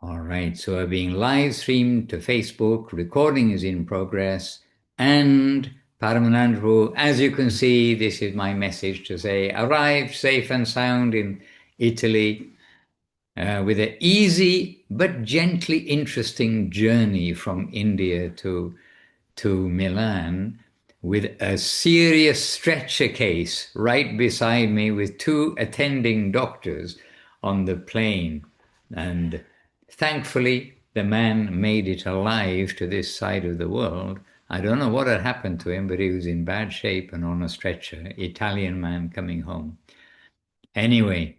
All right, so we're being live streamed to Facebook, recording is in progress, and Paramananda Prabhu, as you can see, this is my message to say, arrived safe and sound in Italy with an easy but gently interesting journey from India to Milan, with a serious stretcher case right beside me with two attending doctors on the plane. And thankfully, the man made it alive to this side of the world. I don't know what had happened to him, but he was in bad shape and on a stretcher. Italian man coming home. Anyway,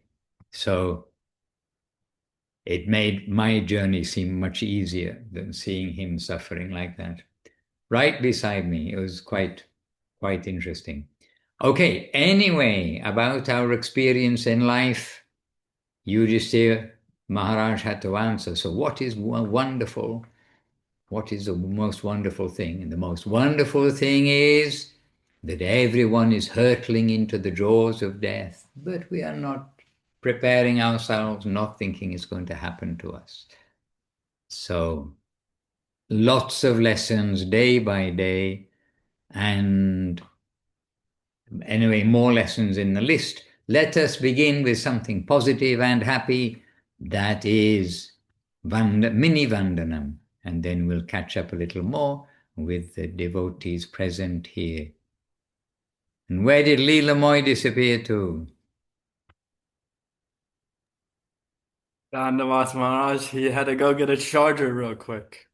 so it made my journey seem much easier than seeing him suffering like that. Right beside me. It was quite interesting. Okay, anyway, about our experience in life, Yudhishtir Maharaj had to answer. So what is wonderful? What is the most wonderful thing? And the most wonderful thing is that everyone is hurtling into the jaws of death, but we are not preparing ourselves, not thinking it's going to happen to us. So lots of lessons day by day, and anyway, more lessons in the list. Let us begin with something positive and happy. That is mini Vandanam. And then we'll catch up a little more with the devotees present here. And where did Leela Moy disappear to? Navas Maharaj, he had to go get a charger real quick.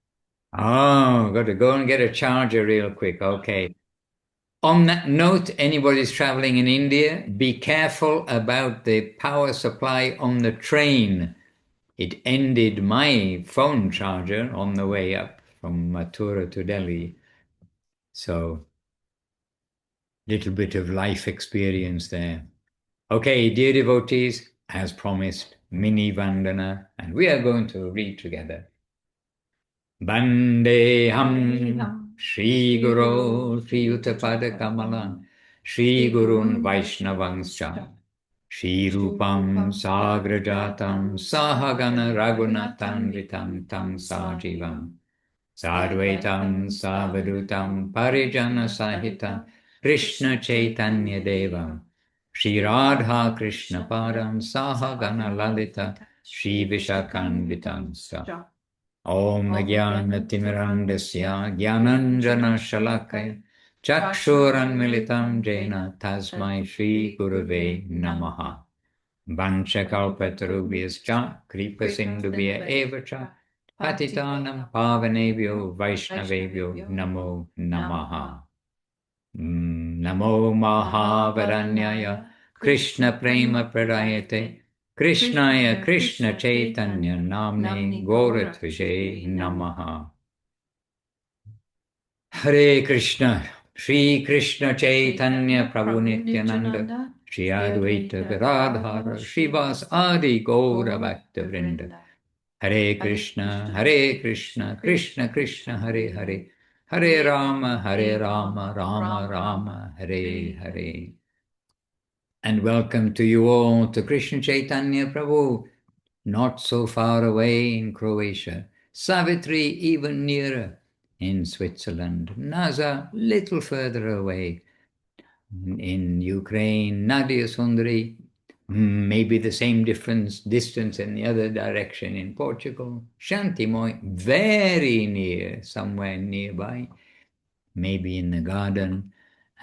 Oh, got to go and get a charger real quick. Okay. On that note, anybody's traveling in India, be careful about the power supply on the train. It ended my phone charger on the way up from Mathura to Delhi. So, little bit of life experience there. Okay, dear devotees, as promised, mini Vandana, and we are going to read together. Bandeham Shri Guru Shri Yuttapada Kamalam Shri Gurun Vaishnavangscha Shri Rupam Sagrajatam Sahagana Raghunathan Vitam Tam Sajivam Sadvaitam Savadutam Parijana Sahitam Krishna Chaitanya Devam Shri Radha Krishna Padam Sahagana Lalita Shri Vishakanvitam Sa Om Jnanatirandasya Jnananjana Shalakaya Chakshuranmilitam Jena Tasmai Shri Gurave Namaha Vanchakalpatarubhyascha Kripasindubhya Evacha Patitanam Pavanebhyo Vaishnavebhyo Namo Namaha Namo Mahavaranyaya Krishna Prema Pradayate Krishnaya Krishna Chaitanya Namne Gauratvije Namaha Hare Krishna Shri Krishna Chaitanya Prabhu Nityananda Shri Advaita Gadadhara Srivas Adi Gaura Bhakta Vrinda Hare Krishna Krishna Krishna Hare Hare Hare Rama Rama Rama Hare Hare. And welcome to you all to Krishna Chaitanya Prabhu, not so far away in Croatia, Savitri even nearer in Switzerland, Naza little further away in Ukraine, Nadia Sundari, maybe the same distance in the other direction in Portugal, Shantimoy very near, somewhere nearby, maybe in the garden,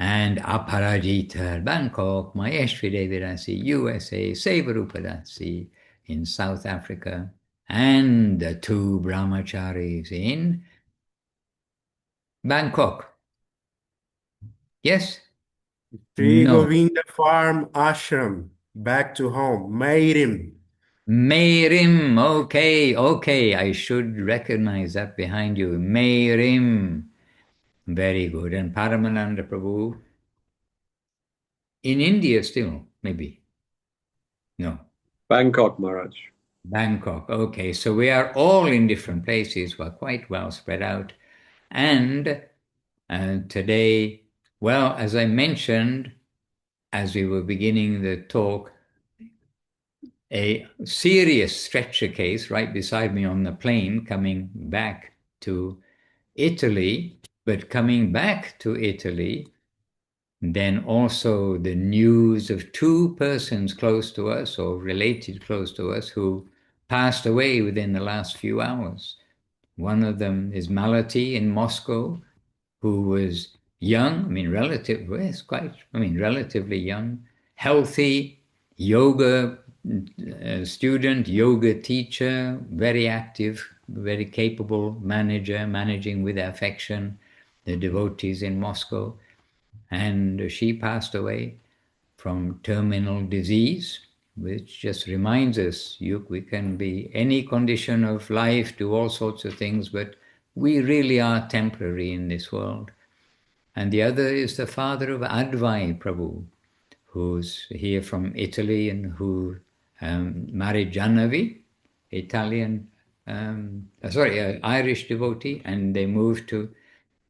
and Aparajita, Bangkok, Maheshwari Devi Dasi, USA, Sevarupa Dasi in South Africa, and the two brahmacharis in Bangkok. Yes? Sri No. Govinda Farm Ashram, back to home. Made him. Meirim, okay, I should recognize that behind you. Meirim, very good. And Paramananda Prabhu, in India still, maybe. No. Bangkok, Maharaj. Bangkok. Okay, so we are all in different places. We're quite well spread out. And today, well, as I mentioned, as we were beginning the talk, a serious stretcher case right beside me on the plane coming back to Italy, but coming back to Italy, then also the news of two persons close to us or related close to us who passed away within the last few hours. One of them is Malati in Moscow, who was young, relatively young, healthy, yoga student, yoga teacher, very active, very capable manager, managing with affection the devotees in Moscow. And she passed away from terminal disease, which just reminds us we can be any condition of life, do all sorts of things, but we really are temporary in this world. And the other is the father of Advai Prabhu, who's here from Italy and who married Jannavi, Irish devotee, and they moved to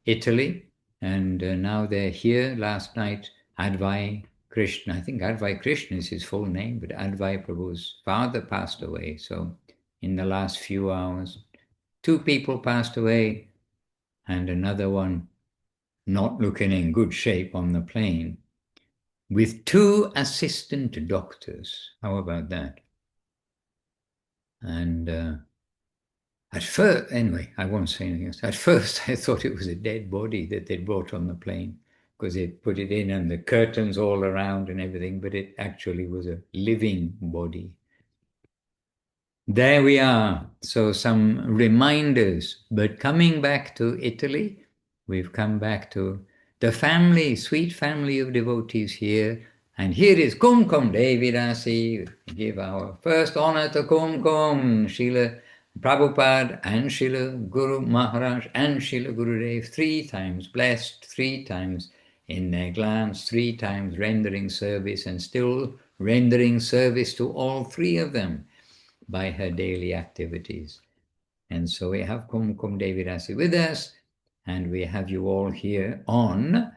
Italy, and now they're here. Last night, Advai Krishna, I think Advai Krishna is his full name, but Advai Prabhu's father passed away. So in the last few hours, two people passed away, and another one not looking in good shape on the plane, with two assistant doctors. How about that? And at first, anyway, I won't say anything else. At first, I thought it was a dead body that they'd brought on the plane because they'd put it in and the curtains all around and everything, but it actually was a living body. There we are. So some reminders. But coming back to Italy, we've come back to the family, sweet family of devotees here. And here is Kumkum Devi Dasi. We give our first honor to Kumkum, Srila Prabhupada and Srila Guru Maharaj and Srila Gurudev, 3 times blessed, 3 times in their glance, 3 times rendering service, and still rendering service to all 3 of them by her daily activities. And so we have Kumkum Devi Dasi with us, and we have you all here on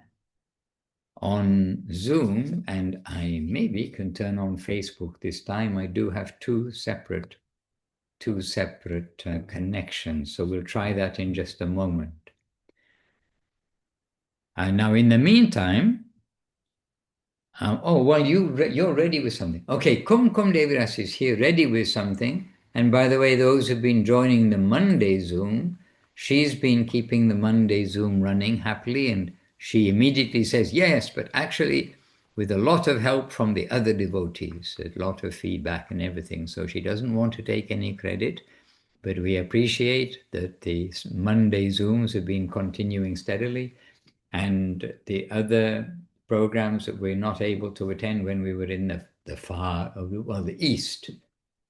Zoom, and I maybe can turn on Facebook this time. I do have two separate connections, so we'll try that in just a moment. And now in the meantime, you're ready with something. Okay, Kumkum Devi Dasi is here ready with something. And by the way, those who've been joining the Monday Zoom, she's been keeping the Monday Zoom running happily, and she immediately says, yes, but actually with a lot of help from the other devotees, a lot of feedback and everything. So she doesn't want to take any credit, but we appreciate that the Monday Zooms have been continuing steadily, and the other programs that we're not able to attend when we were in the East.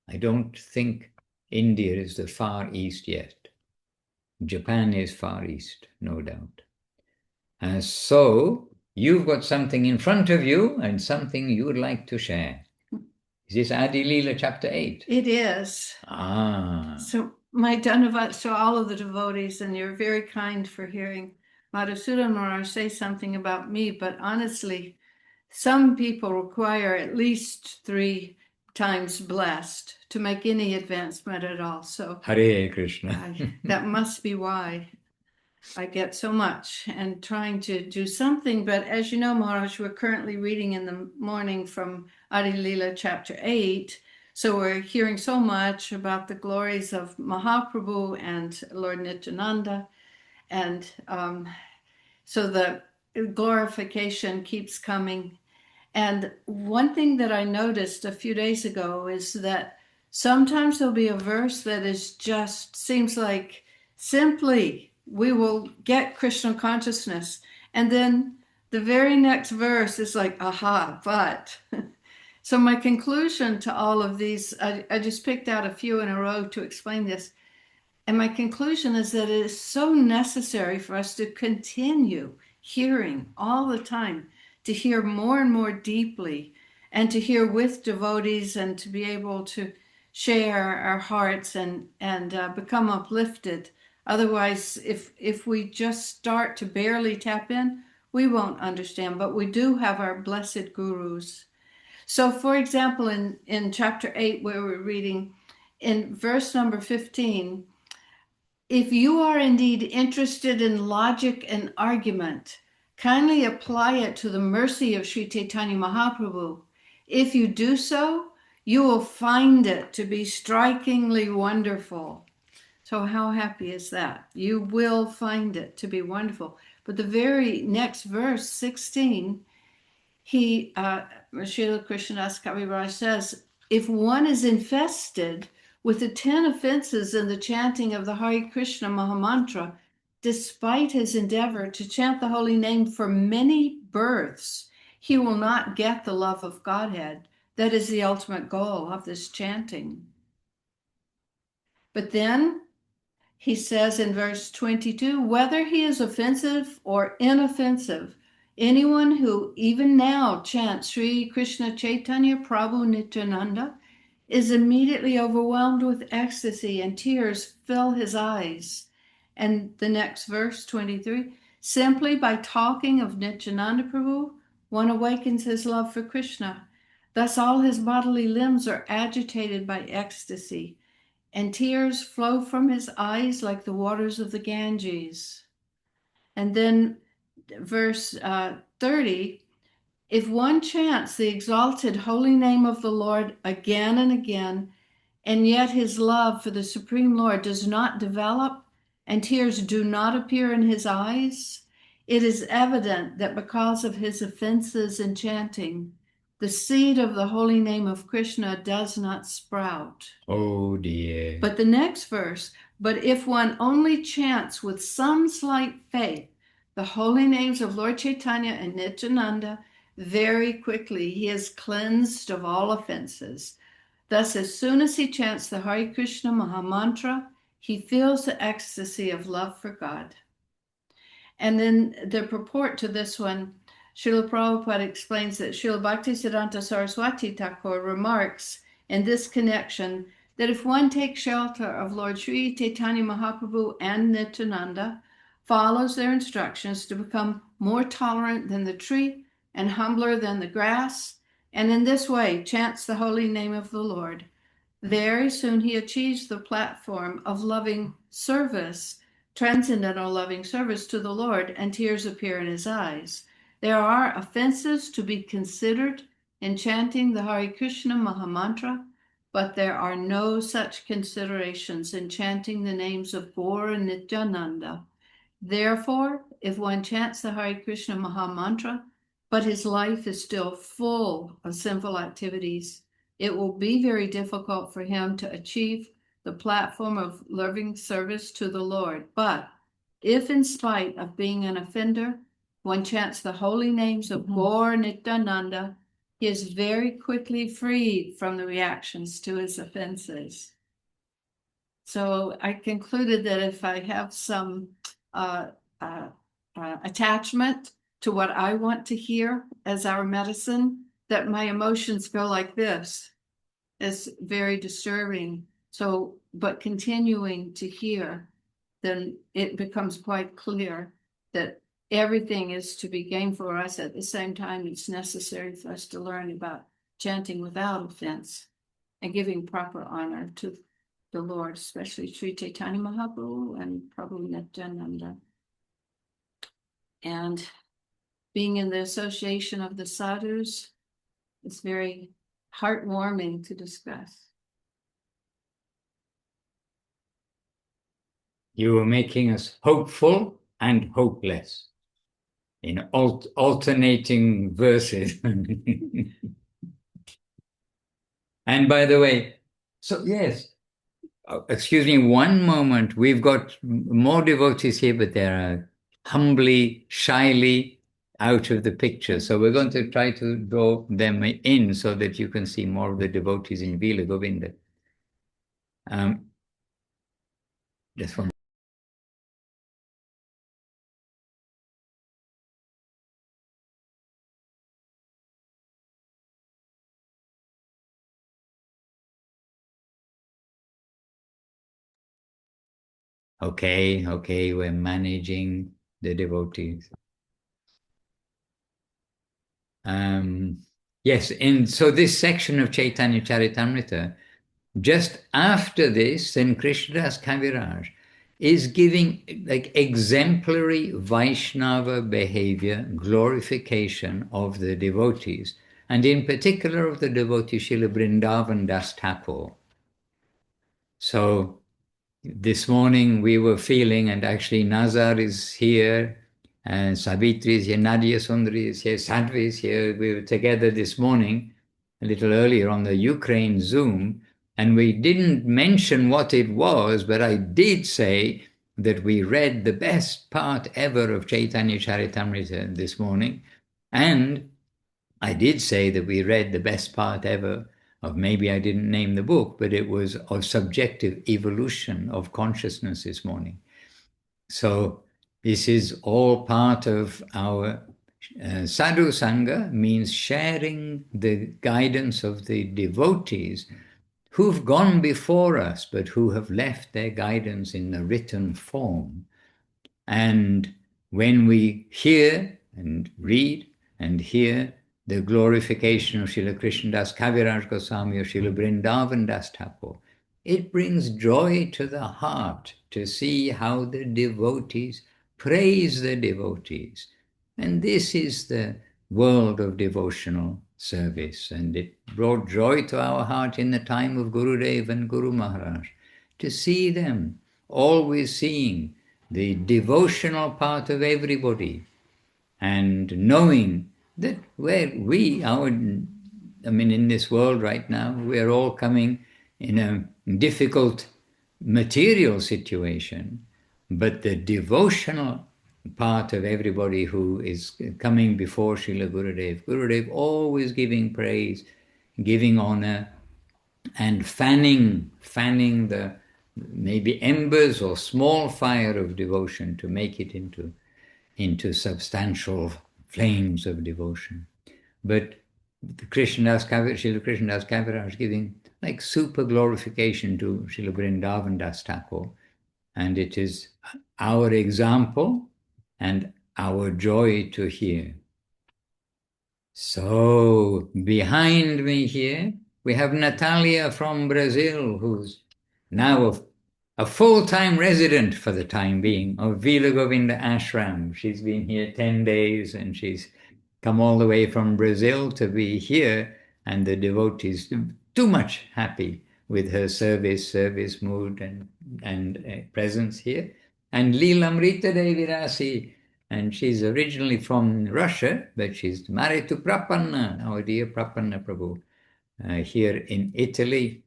I don't think India is the Far East yet. Japan is Far East, no doubt. And so you've got something in front of you and something you would like to share. Is this Adi-Lila chapter 8? It is. So my Dhanavat, so all of the devotees, and you're very kind for hearing Madhusudan Maharaj say something about me, but honestly, some people require at least 3 times blessed to make any advancement at all. So Hare Krishna. That must be why I get so much and trying to do something. But as you know, Maharaj, we're currently reading in the morning from Adi-Lila chapter 8. So we're hearing so much about the glories of Mahaprabhu and Lord Nityananda. And so the glorification keeps coming. And one thing that I noticed a few days ago is that sometimes there'll be a verse that is just seems like simply we will get Krishna consciousness. And then the very next verse is like, aha, but. So my conclusion to all of these, I just picked out a few in a row to explain this. And my conclusion is that it is so necessary for us to continue hearing all the time, to hear more and more deeply, and to hear with devotees, and to be able to share our hearts and become uplifted. Otherwise, if we just start to barely tap in, we won't understand. But we do have our blessed gurus. So, for example, in chapter 8, where we're reading, in verse number 15, if you are indeed interested in logic and argument, kindly apply it to the mercy of Sri Chaitanya Mahaprabhu. If you do so, you will find it to be strikingly wonderful. So how happy is that? You will find it to be wonderful. But the very next verse, 16, Srila Krishna Kaviraj says, if one is infested with the 10 offenses in the chanting of the Hare Krishna Mahamantra, despite his endeavor to chant the holy name for many births, he will not get the love of Godhead. That is the ultimate goal of this chanting. But then he says in verse 22, whether he is offensive or inoffensive, anyone who even now chants Sri Krishna Chaitanya Prabhu Nityananda is immediately overwhelmed with ecstasy and tears fill his eyes. And the next verse, 23, simply by talking of Nityananda Prabhu, one awakens his love for Krishna. Thus all his bodily limbs are agitated by ecstasy, and tears flow from his eyes like the waters of the Ganges. And then verse 30, if one chants the exalted holy name of the Lord again and again, and yet his love for the Supreme Lord does not develop, and tears do not appear in his eyes, it is evident that because of his offenses in chanting, the seed of the holy name of Krishna does not sprout. Oh dear. But the next verse, but if one only chants with some slight faith the holy names of Lord Chaitanya and Nityananda, very quickly he is cleansed of all offenses. Thus, as soon as he chants the Hare Krishna Mahamantra, he feels the ecstasy of love for God. And then the purport to this one, Srila Prabhupada explains that Srila Bhaktisiddhanta Saraswati Thakur remarks in this connection that if one takes shelter of Lord Sri Chaitanya Mahaprabhu and Nityananda, follows their instructions to become more tolerant than the tree and humbler than the grass, and in this way chants the holy name of the Lord, very soon he achieves the platform of loving service, transcendental loving service to the Lord, and tears appear in his eyes. There are offenses to be considered in chanting the Hare Krishna Mahamantra, but there are no such considerations in chanting the names of Gaur and Nityananda. Therefore, if one chants the Hare Krishna Mahamantra, but his life is still full of sinful activities, it will be very difficult for him to achieve the platform of loving service to the Lord. But if in spite of being an offender, one chants the holy names of Gaur Nityananda, he is very quickly freed from the reactions to his offenses. So I concluded that if I have some attachment to what I want to hear as our medicine, that my emotions go like this. It's very disturbing. So, but continuing to hear, then it becomes quite clear that everything is to be gained for us. At the same time, it's necessary for us to learn about chanting without offense and giving proper honor to the Lord, especially Sri Chaitanya Mahaprabhu and Prabhu Nityananda. And being in the association of the sadhus is very heartwarming to discuss. You are making us hopeful and hopeless in alternating verses. And by the way, so yes, excuse me one moment, we've got more devotees here, but they are humbly, shyly out of the picture. So we're going to try to draw them in so that you can see more of the devotees in Villa Govinda. Just one. Okay, we're managing the devotees. Yes, and so this section of Chaitanya Caritamrta, just after this, then Krishnadas Kaviraj is giving like exemplary Vaishnava behavior, glorification of the devotees, and in particular of the devotee Srila Vrindavan Das Thakur. So this morning we were feeling, and actually Nazar is here, and Savitri is here, Nadia Sundari is here, Sadhvi is here. We were together this morning, a little earlier on the Ukraine Zoom, and we didn't mention what it was, but I did say that we read the best part ever of Chaitanya Charitamrita this morning, and I did say that we read the best part ever of, maybe I didn't name the book, but it was of subjective evolution of consciousness this morning. So this is all part of our sadhu sangha, means sharing the guidance of the devotees who've gone before us, but who have left their guidance in a written form. And when we hear and read and hear the glorification of Srila Krishnadas Kaviraj Goswami or Srila Vrindavan Das Thakur, it brings joy to the heart to see how the devotees praise the devotees. And this is the world of devotional service. And it brought joy to our heart in the time of Gurudev and Guru Maharaj to see them always seeing the devotional part of everybody and knowing that in this world right now, we're all coming in a difficult material situation, but the devotional part of everybody who is coming before Srila Gurudev always giving praise, giving honor, and fanning the maybe embers or small fire of devotion to make it into substantial flames of devotion. But Srila Krishnadas Kaviraj giving like super glorification to Srila Vrindavan Das Thakur, and it is our example and our joy to hear. So behind me here, we have Natalia from Brazil, who's now a full-time resident for the time being of Villa Govinda Ashram. She's been here 10 days and she's come all the way from Brazil to be here, and the devotees too much happy with her service mood and presence here. And Lilamrita Devi Dasi, and she's originally from Russia, but she's married to Prapanna, our dear Prapananda Prabhu, here in Italy.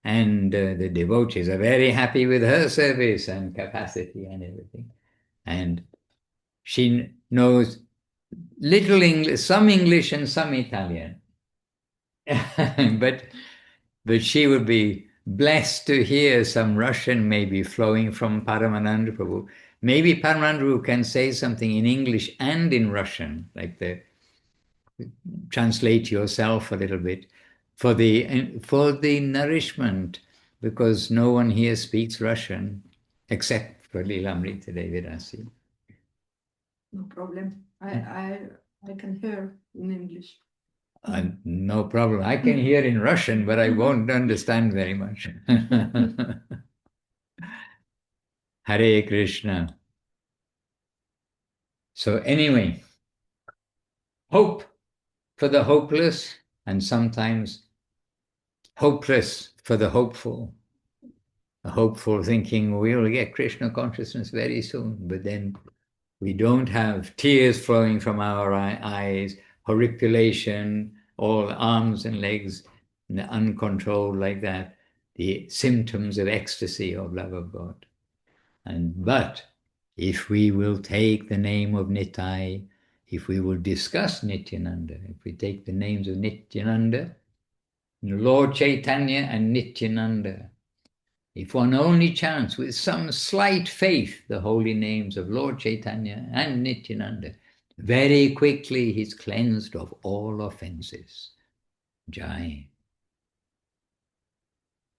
And the devotees are very happy with her service and capacity and everything. And she knows little English, some English and some Italian. but she would be blessed to hear some Russian maybe flowing from Paramananda Prabhu. Maybe Paramananda Prabhu can say something in English and in Russian, like translate yourself a little bit for the nourishment, because no one here speaks Russian except for Lilamrita Devi Dasi. No problem. I can hear in English. No problem. I can hear in Russian, but I won't understand very much. Hare Krishna. So anyway, hope for the hopeless, and sometimes hopeless for the hopeful. A hopeful thinking we'll get Krishna consciousness very soon, but then we don't have tears flowing from our eyes, horripilation, all arms and legs uncontrolled like that, the symptoms of ecstasy of love of God. But if we will take the name of Nitai, if we will discuss Nityananda, if we take the names of Nityananda, Lord Chaitanya and Nityananda, if one only chants with some slight faith the holy names of Lord Chaitanya and Nityananda, very quickly he's cleansed of all offenses. Jai.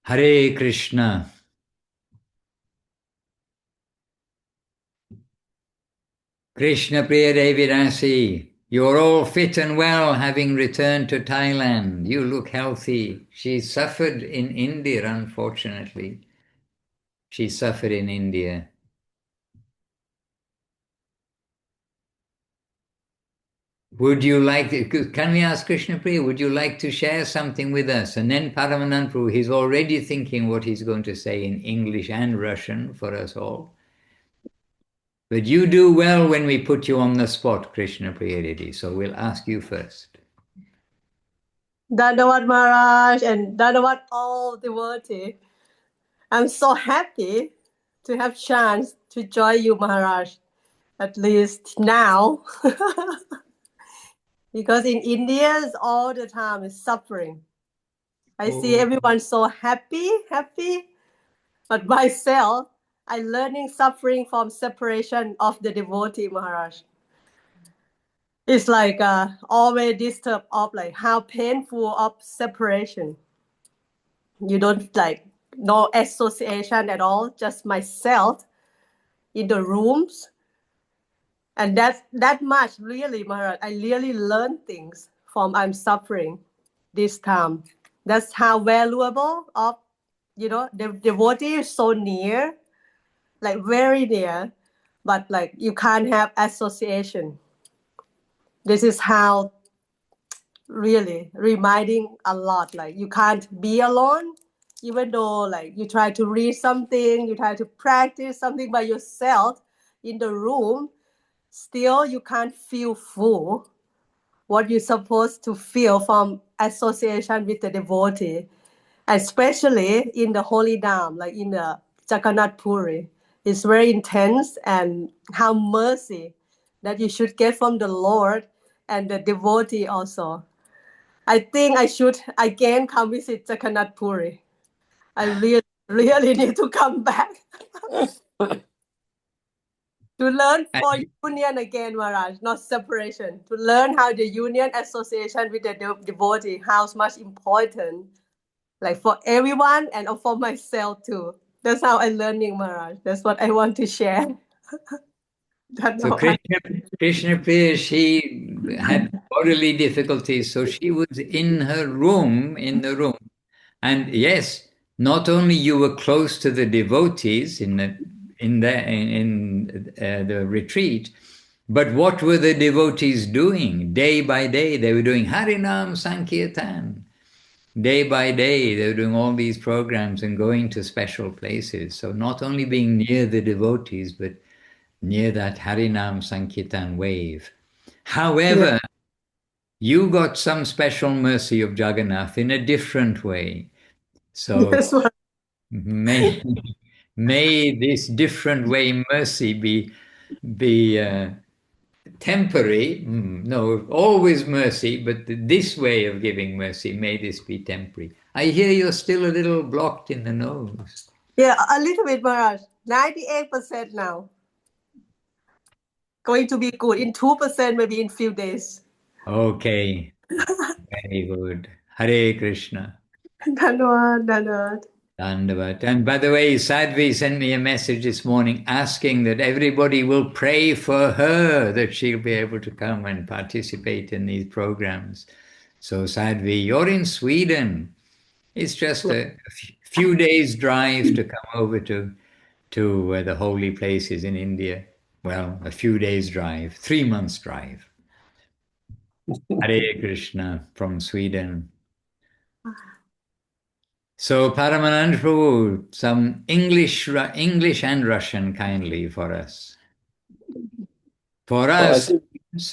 Hare Krishna. Krishna Priya Devi Dasi, You're all fit and well, having returned to Thailand. You look healthy. She suffered in India, unfortunately. She suffered in India. Would you like to, can we ask Krishna Priya, would you like to share something with us? And then Paramananda Prabhu, he's already thinking what he's going to say in English and Russian for us all. But you do well when we put you on the spot, Krishna Priya Devi. So we'll ask you first. Dandavad Maharaj and Dandavad all devotees. I'm so happy to have chance to join you, Maharaj, at least now. Because in India, all the time is suffering. I see everyone so happy. But myself, I learning suffering from separation of the devotee, Maharaj. It's like always disturbed of like how painful of separation. You don't like no association at all, just myself in the rooms. And that much really, Maharaj, I really learned things from I'm suffering this time. That's how valuable of, the devotee is so near, like very near, but like you can't have association. This is how really reminding a lot, like you can't be alone, even though like you try to read something, you try to practice something by yourself in the room, still you can't feel full what you're supposed to feel from association with the devotee, especially in the holy Dham, like in the Jagannath Puri. It's very intense, and how mercy that you should get from the Lord and the devotee also. I think I should again come visit Jagannath Puri. I really need to come back to learn for union again, Maharaj, not separation. To learn how the union association with the devotee, how much important, like for everyone and for myself too. That's how I'm learning, Maharaj. That's what I want to share. So Krishna Priya, she had bodily difficulties, so she was in her room, in the room. And yes, not only you were close to the devotees in the retreat, but what were the devotees doing? Day by day, they were doing Harinam Sankirtan. Day by day, they were doing all these programs and going to special places. So not only being near the devotees, but near that Harinam Sankirtan wave. However, you got some special mercy of Jagannath in a different way. So may this different way mercy be temporary. No, always mercy, but this way of giving mercy, may this be temporary. I hear you're still a little blocked in the nose. Yeah, a little bit, Maharaj. 98% now. Going to be good. In 2%, maybe in few days. Okay. Very good. Hare Krishna. Dandavad. Dandavat. And by the way, Sadhvi sent me a message this morning asking that everybody will pray for her, that she'll be able to come and participate in these programs. So Sadhvi, you're in Sweden. It's just a few days' drive to come over to the holy places in India. Well, a few days' drive, 3 months' drive. Hare Krishna from Sweden. So Paramananda Prabhu, some English and Russian kindly for us. For us,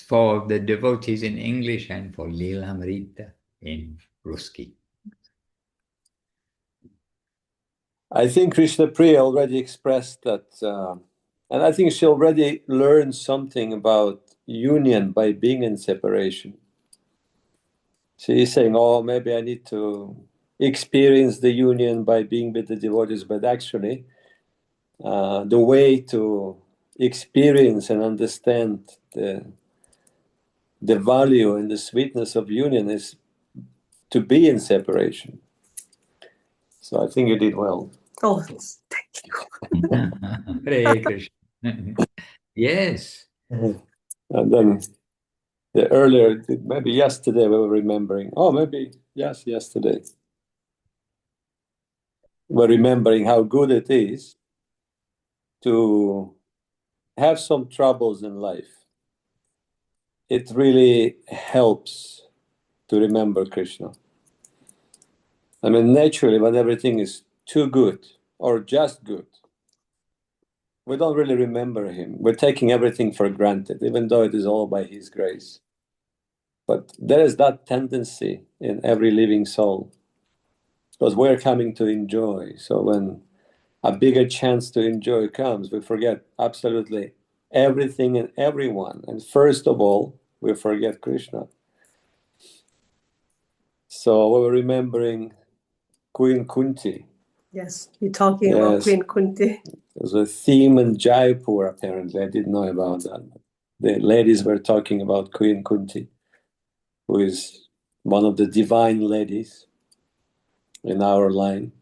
for the devotees in English, and for Lila Marita in Ruski. I think Krishna Priya already expressed that, and I think she already learned something about union by being in separation. She is saying, oh, maybe I need to experience the union by being with the devotees, but actually the way to experience and understand the value and the sweetness of union is to be in separation. So I think you did well. Oh, thank you. Hare Krishna. Yes. And then The earlier, maybe yesterday we were remembering. Oh, maybe, yes, yesterday. We're remembering how good it is to have some troubles in life. It really helps to remember Krishna. I mean, naturally, when everything is too good or just good, we don't really remember him. We're taking everything for granted, even though it is all by his grace. But there is that tendency in every living soul, because we're coming to enjoy. So when a bigger chance to enjoy comes, we forget absolutely everything and everyone. And first of all, we forget Krishna. So we were remembering Queen Kunti. Yes, you're talking about Queen Kunti. There's a theme in Jaipur, apparently. I didn't know about that. The ladies were talking about Queen Kunti, who is one of the divine ladies in our line,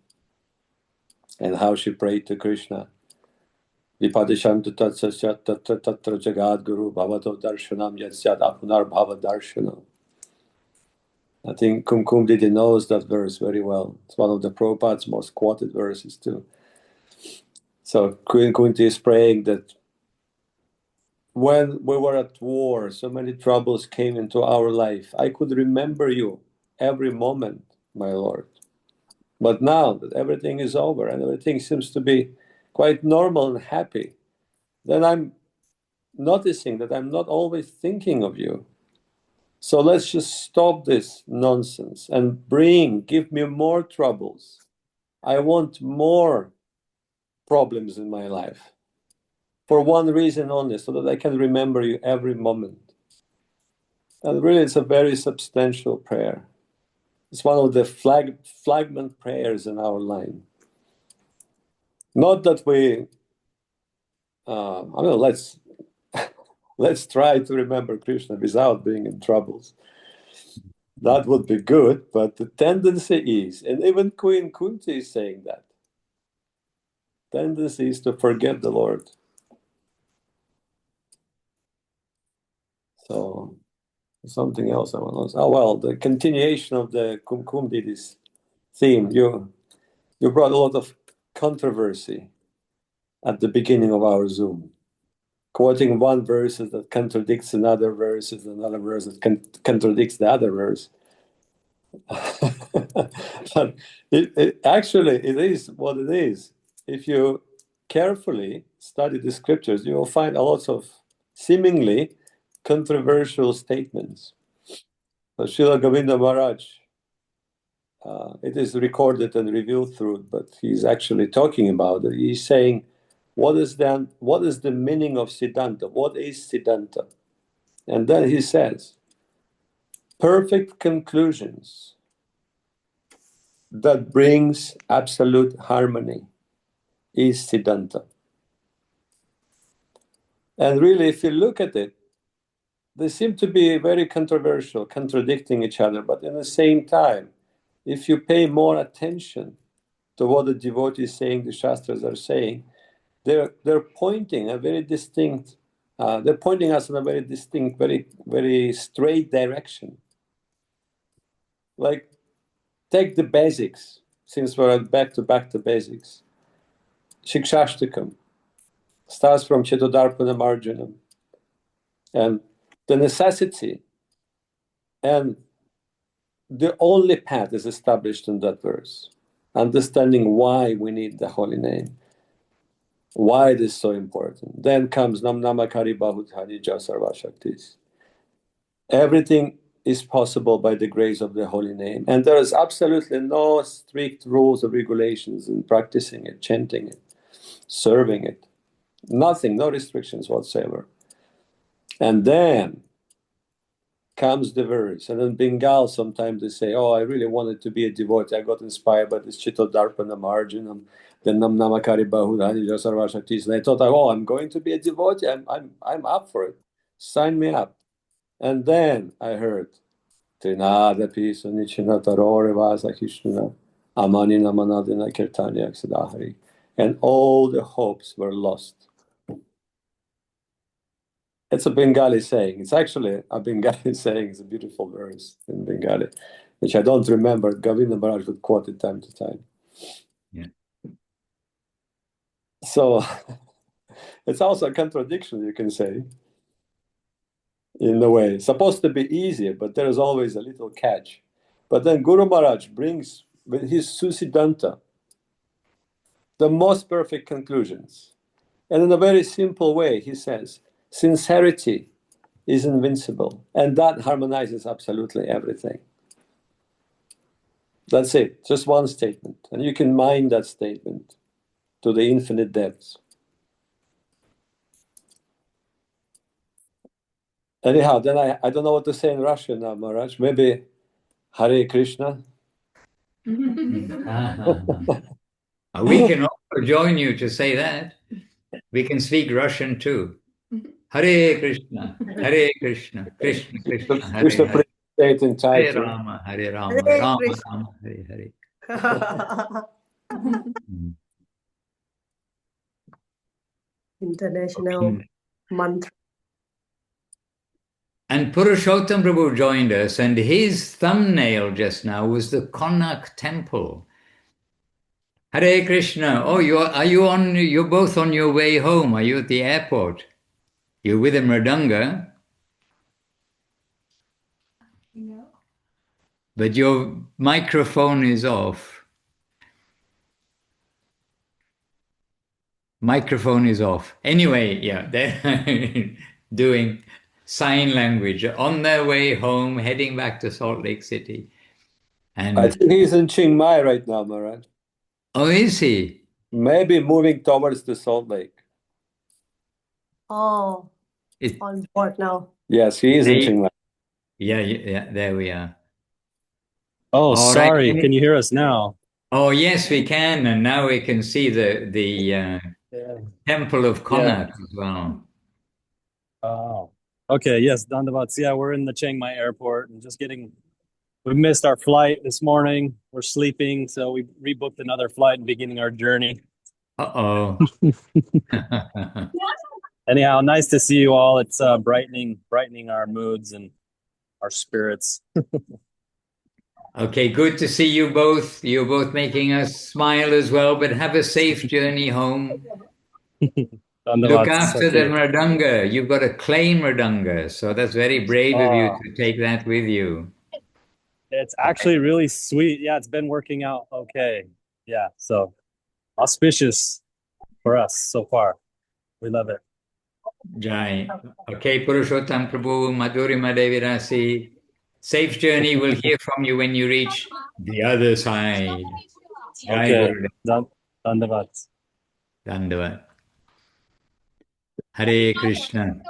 and how she prayed to Krishna. Vipadishantu tatsasyat tatra jagad guru bhavato darshanam yasyat apunar bhava darshanam. I think Kumkum Devi knows that verse very well. It's one of the Prabhupada's most quoted verses too. So Queen Kunti is praying that when we were at war, so many troubles came into our life. I could remember you every moment, my Lord. But now that everything is over and everything seems to be quite normal and happy, then I'm noticing that I'm not always thinking of you. So let's just stop this nonsense and give me more troubles. I want more problems in my life for one reason only, so that I can remember you every moment. And really, it's a very substantial prayer. It's one of the flagman prayers in our line. Not that we, let's try to remember Krishna without being in troubles. That would be good, but the tendency is, and even Queen Kunti is saying that, tendency is to forget the Lord. So, something else I want to say. Oh, well, the continuation of the Kumkum Devi's theme, you brought a lot of controversy at the beginning of our Zoom. Quoting one verse that contradicts another verse that contradicts the other verse. But it is what it is. If you carefully study the scriptures, you will find a lot of seemingly controversial statements. So Srila Govinda Maharaj, it is recorded and revealed through, but he's actually talking about it. He's saying, what is the meaning of Siddhanta? What is Siddhanta? And then he says, perfect conclusions that brings absolute harmony is Siddhanta. And really, if you look at it, they seem to be very controversial, contradicting each other, but at the same time, if you pay more attention to what the devotees saying, the Shastras are saying, they're pointing a very distinct, they're pointing us in a very distinct, very, very straight direction. Like, take the basics, since we're back to basics. Shikshashtakam starts from Chetodarpanam Arjunam. And the necessity and the only path is established in that verse. Understanding why we need the holy name, why it is so important. Then comes Nam Namakari Bahutani Jasarva Shaktis. Everything is possible by the grace of the holy name. And there is absolutely no strict rules or regulations in practicing it, chanting it, serving it. Nothing, no restrictions whatsoever. And then comes the verse. And in Bengal, sometimes they say, oh, I really wanted to be a devotee. I got inspired by this Chito Darpana Marjanam, the Nam Namakari Bahudani Jasarva Shaktis. And I thought, oh, I'm going to be a devotee. I'm up for it. Sign me up. And then I heard, Trinadapi Sunichina Tarore Vasa Krishna, Amani Namanadina Kirtanya Aksadahari. And all the hopes were lost. It's a Bengali saying. It's actually a Bengali saying. It's a beautiful verse in Bengali, which I don't remember. Govinda Maharaj would quote it time to time. Yeah. So it's also a contradiction, you can say, in a way. It's supposed to be easier, but there is always a little catch. But then Guru Maharaj brings with his Susiddhanta the most perfect conclusions. And in a very simple way, he says, sincerity is invincible. And that harmonizes absolutely everything. That's it, just one statement. And you can mine that statement to the infinite depths. Anyhow, then I don't know what to say in Russian now, Maharaj. Maybe Hare Krishna. We can also join you to say that. We can speak Russian too. Hare Krishna, Hare Krishna, Krishna Krishna, Hare Krishna Hare, Priya Devi Hare Dasi. Rama, Hare Rama, Hare Rama Krishna. Rama, Hare Hare. International Okay. mantra. And Purushottam Prabhu joined us, and his thumbnail just now was the Konark Temple. Hare Krishna. Oh, you're both on your way home. Are you at the airport? You're with a mridanga. No. But your microphone is off. Microphone is off. Anyway, yeah, they're doing sign language on their way home, heading back to Salt Lake City. I And think he's in Chiang Mai right now, Maharaj. oh, is he? Maybe moving towards the Salt Lake. Oh, It, on board now. Yes, he is in They- Chiang Mai. yeah, there we are. Oh, All right. sorry. Can you hear us now? Oh, yes, we can. And now we can see the Yeah. Temple of Konark as well. Oh, okay. Yes, Dandavats. Yeah, we're in the Chiang Mai airport and we missed our flight this morning. We're sleeping, so we rebooked another flight and beginning our journey. Uh-oh. Anyhow, nice to see you all. It's brightening our moods and our spirits. Okay, good to see you both. You're both making us smile as well, but have a safe journey home. Look Dandavats. after the Okay. mridanga. You've got a clay mridanga, so that's very brave of you Oh, to take that with you. it's actually really sweet. Yeah, it's been working out okay. Yeah, so auspicious for us so far. We love it. Jai. Okay, Purushottam Prabhu, Madhurima Devi Dasi. Safe journey. We'll hear from you when you reach the other side. Jai Okay. Gurudev. Dandavats. Dandavat. Hare Krishna.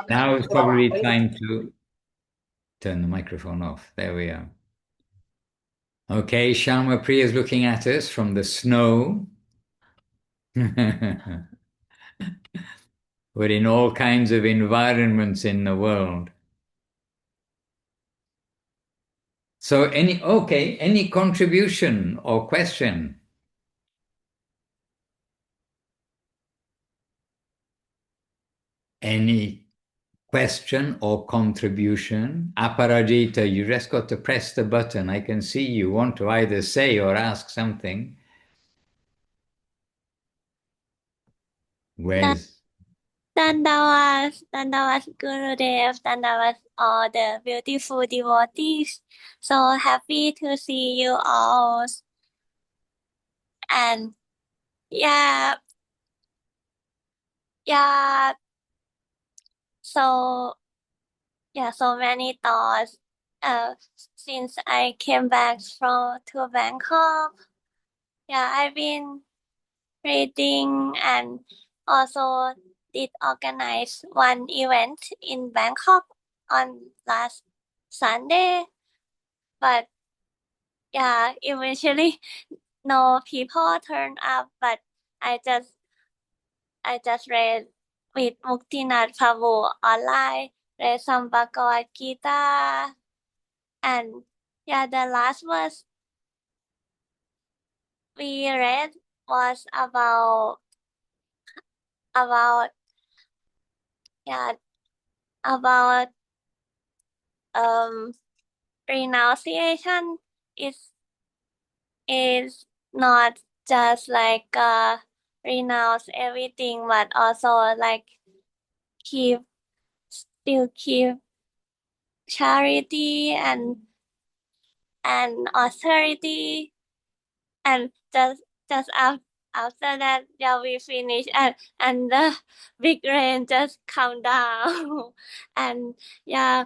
Now it's probably time to turn the microphone off. There we are. Okay, Shyama Priya is looking at us from the snow. We're in all kinds of environments in the world. So any contribution or question? Any question or contribution? Aparajita, you just got to press the button. I can see you want to either say or ask something. Where's... Dandavas, Gurudev, Dandavas, all the beautiful devotees. So happy to see you all. And yeah, so many thoughts. Since I came back to Bangkok, I've been reading and also did organize one event in Bangkok on last Sunday, but eventually no people turned up. But I just read with Muktinath Prabhu online, read some Bhagavad Gita, and the last verse we read was about yeah, about renunciation is not just like renounce everything, but also like still keep charity and authority, and just after that, yeah, we finish and the big rain just come down, and yeah.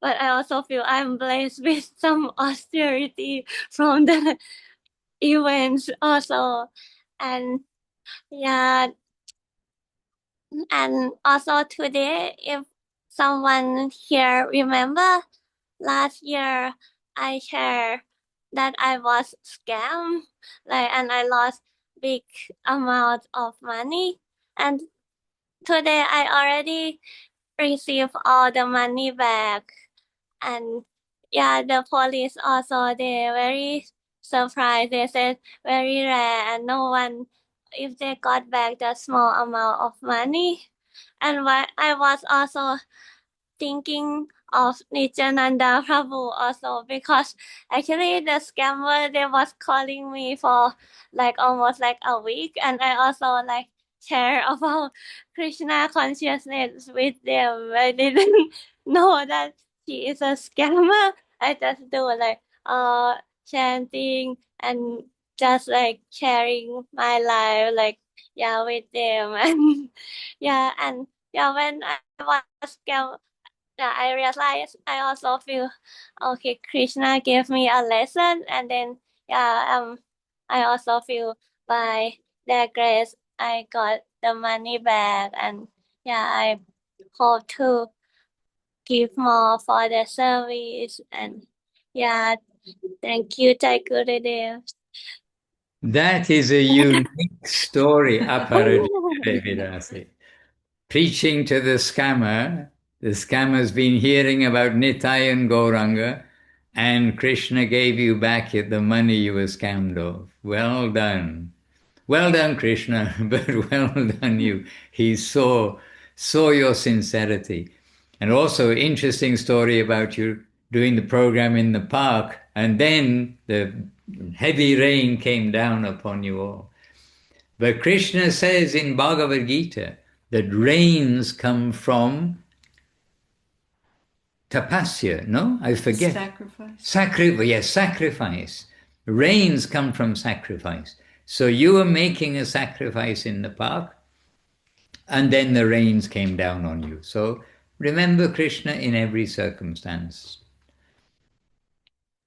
But I also feel I'm blessed with some austerity from the events also, and yeah, and also today, if someone here remember last year, I shared that I was scammed, like, and I lost big amount of money, and today I already received all the money back, and yeah, the police also, they very surprised. They said very rare and no one, if they got back the small amount of money. And what I was also thinking of Nityananda Prabhu also, because actually the scammer, they was calling me for like almost like a week, and I also like share about Krishna consciousness with them. I didn't know that he is a scammer. I just do like chanting and just like sharing my life, like yeah, with them. And yeah, and yeah, when I was scammed, yeah, I realized I also feel okay. Krishna gave me a lesson, and then yeah, I also feel by their grace I got the money back, and yeah, I hope to give more for the service, and yeah, thank you, Jai Gurudev. That is a unique story, Aparajita Devi Dasi. Preaching to the scammer's been hearing about Nitai and Gauranga, and Krishna gave you back the money you were scammed of. Well done. Well done, Krishna, but well done you. He saw your sincerity. And also interesting story about you doing the program in the park, and then the heavy rain came down upon you all. But Krishna says in Bhagavad Gita that rains come from tapasya, no? I forget. Sacrifice. Sacrifice. Rains come from sacrifice. So you were making a sacrifice in the park, and then the rains came down on you. So remember Krishna in every circumstance.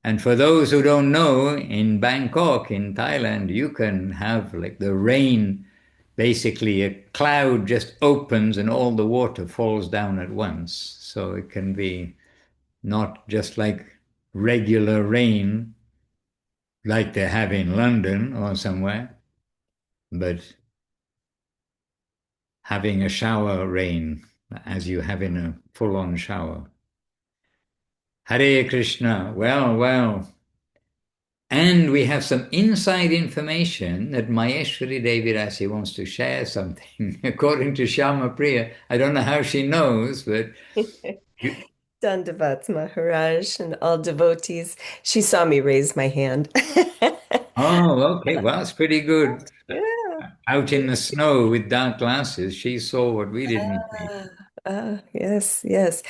And for those who don't know, in Bangkok, in Thailand, you can have like the rain, basically a cloud just opens and all the water falls down at once. So it can be not just like regular rain, like they have in London or somewhere, but having a shower rain as you have in a full-on shower. Hare Krishna, well. And we have some inside information that Maheshwari Devi Dasi wants to share something. According to Shyama Priya, I don't know how she knows, but... Dandavat Maharaj and all devotees. She saw me raise my hand. Oh, okay. Well, it's pretty good. Yeah. Out in the snow with dark glasses, she saw what we didn't see. Yes.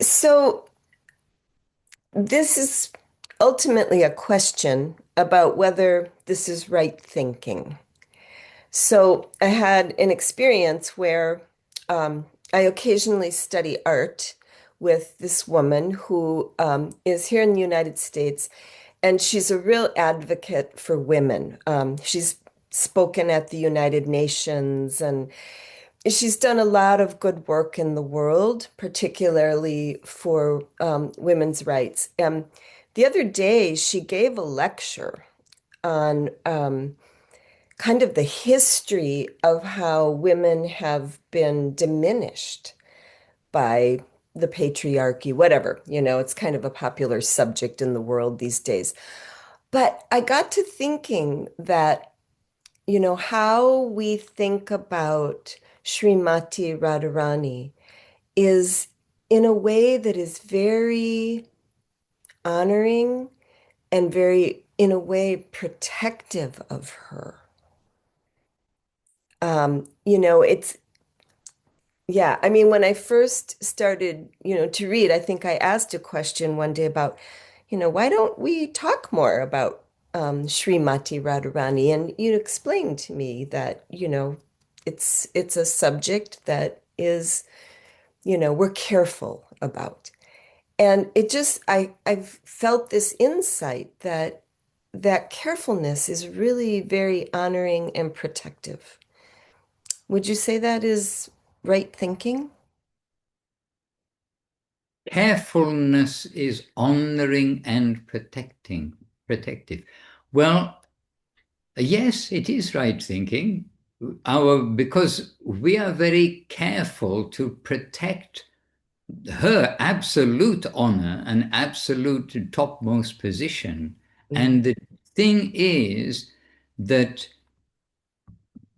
So this is ultimately a question about whether this is right thinking. So I had an experience where I occasionally study art with this woman who is here in the United States, and she's a real advocate for women. She's spoken at the United Nations, and she's done a lot of good work in the world, particularly for women's rights. The other day, she gave a lecture on kind of the history of how women have been diminished by the patriarchy, whatever, it's kind of a popular subject in the world these days. But I got to thinking that, how we think about Srimati Radharani is in a way that is very honoring and very, in a way, protective of her. It's, yeah, I mean, when I first started, to read, I think I asked a question one day about, why don't we talk more about Srimati Radharani? And you explained to me that, it's a subject that is, we're careful about. And it just, I've felt this insight that carefulness is really very honoring and protective. Would you say that is right thinking? Carefulness is honoring and protective. Well, yes, it is right thinking. Because we are very careful to protect her absolute honor and absolute topmost position. And the thing is that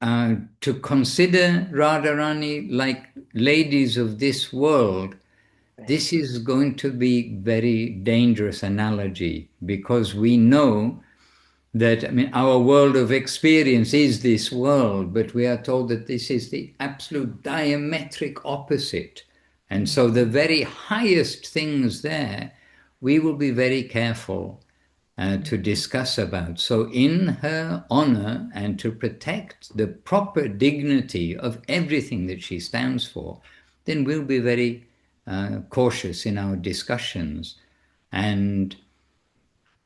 to consider Radharani like ladies of this world, this is going to be very dangerous analogy, because we know that, I mean, our world of experience is this world, but we are told that this is the absolute diametric opposite. And so the very highest things there, we will be very careful to discuss about. So in her honor and to protect the proper dignity of everything that she stands for, then we'll be very cautious in our discussions. And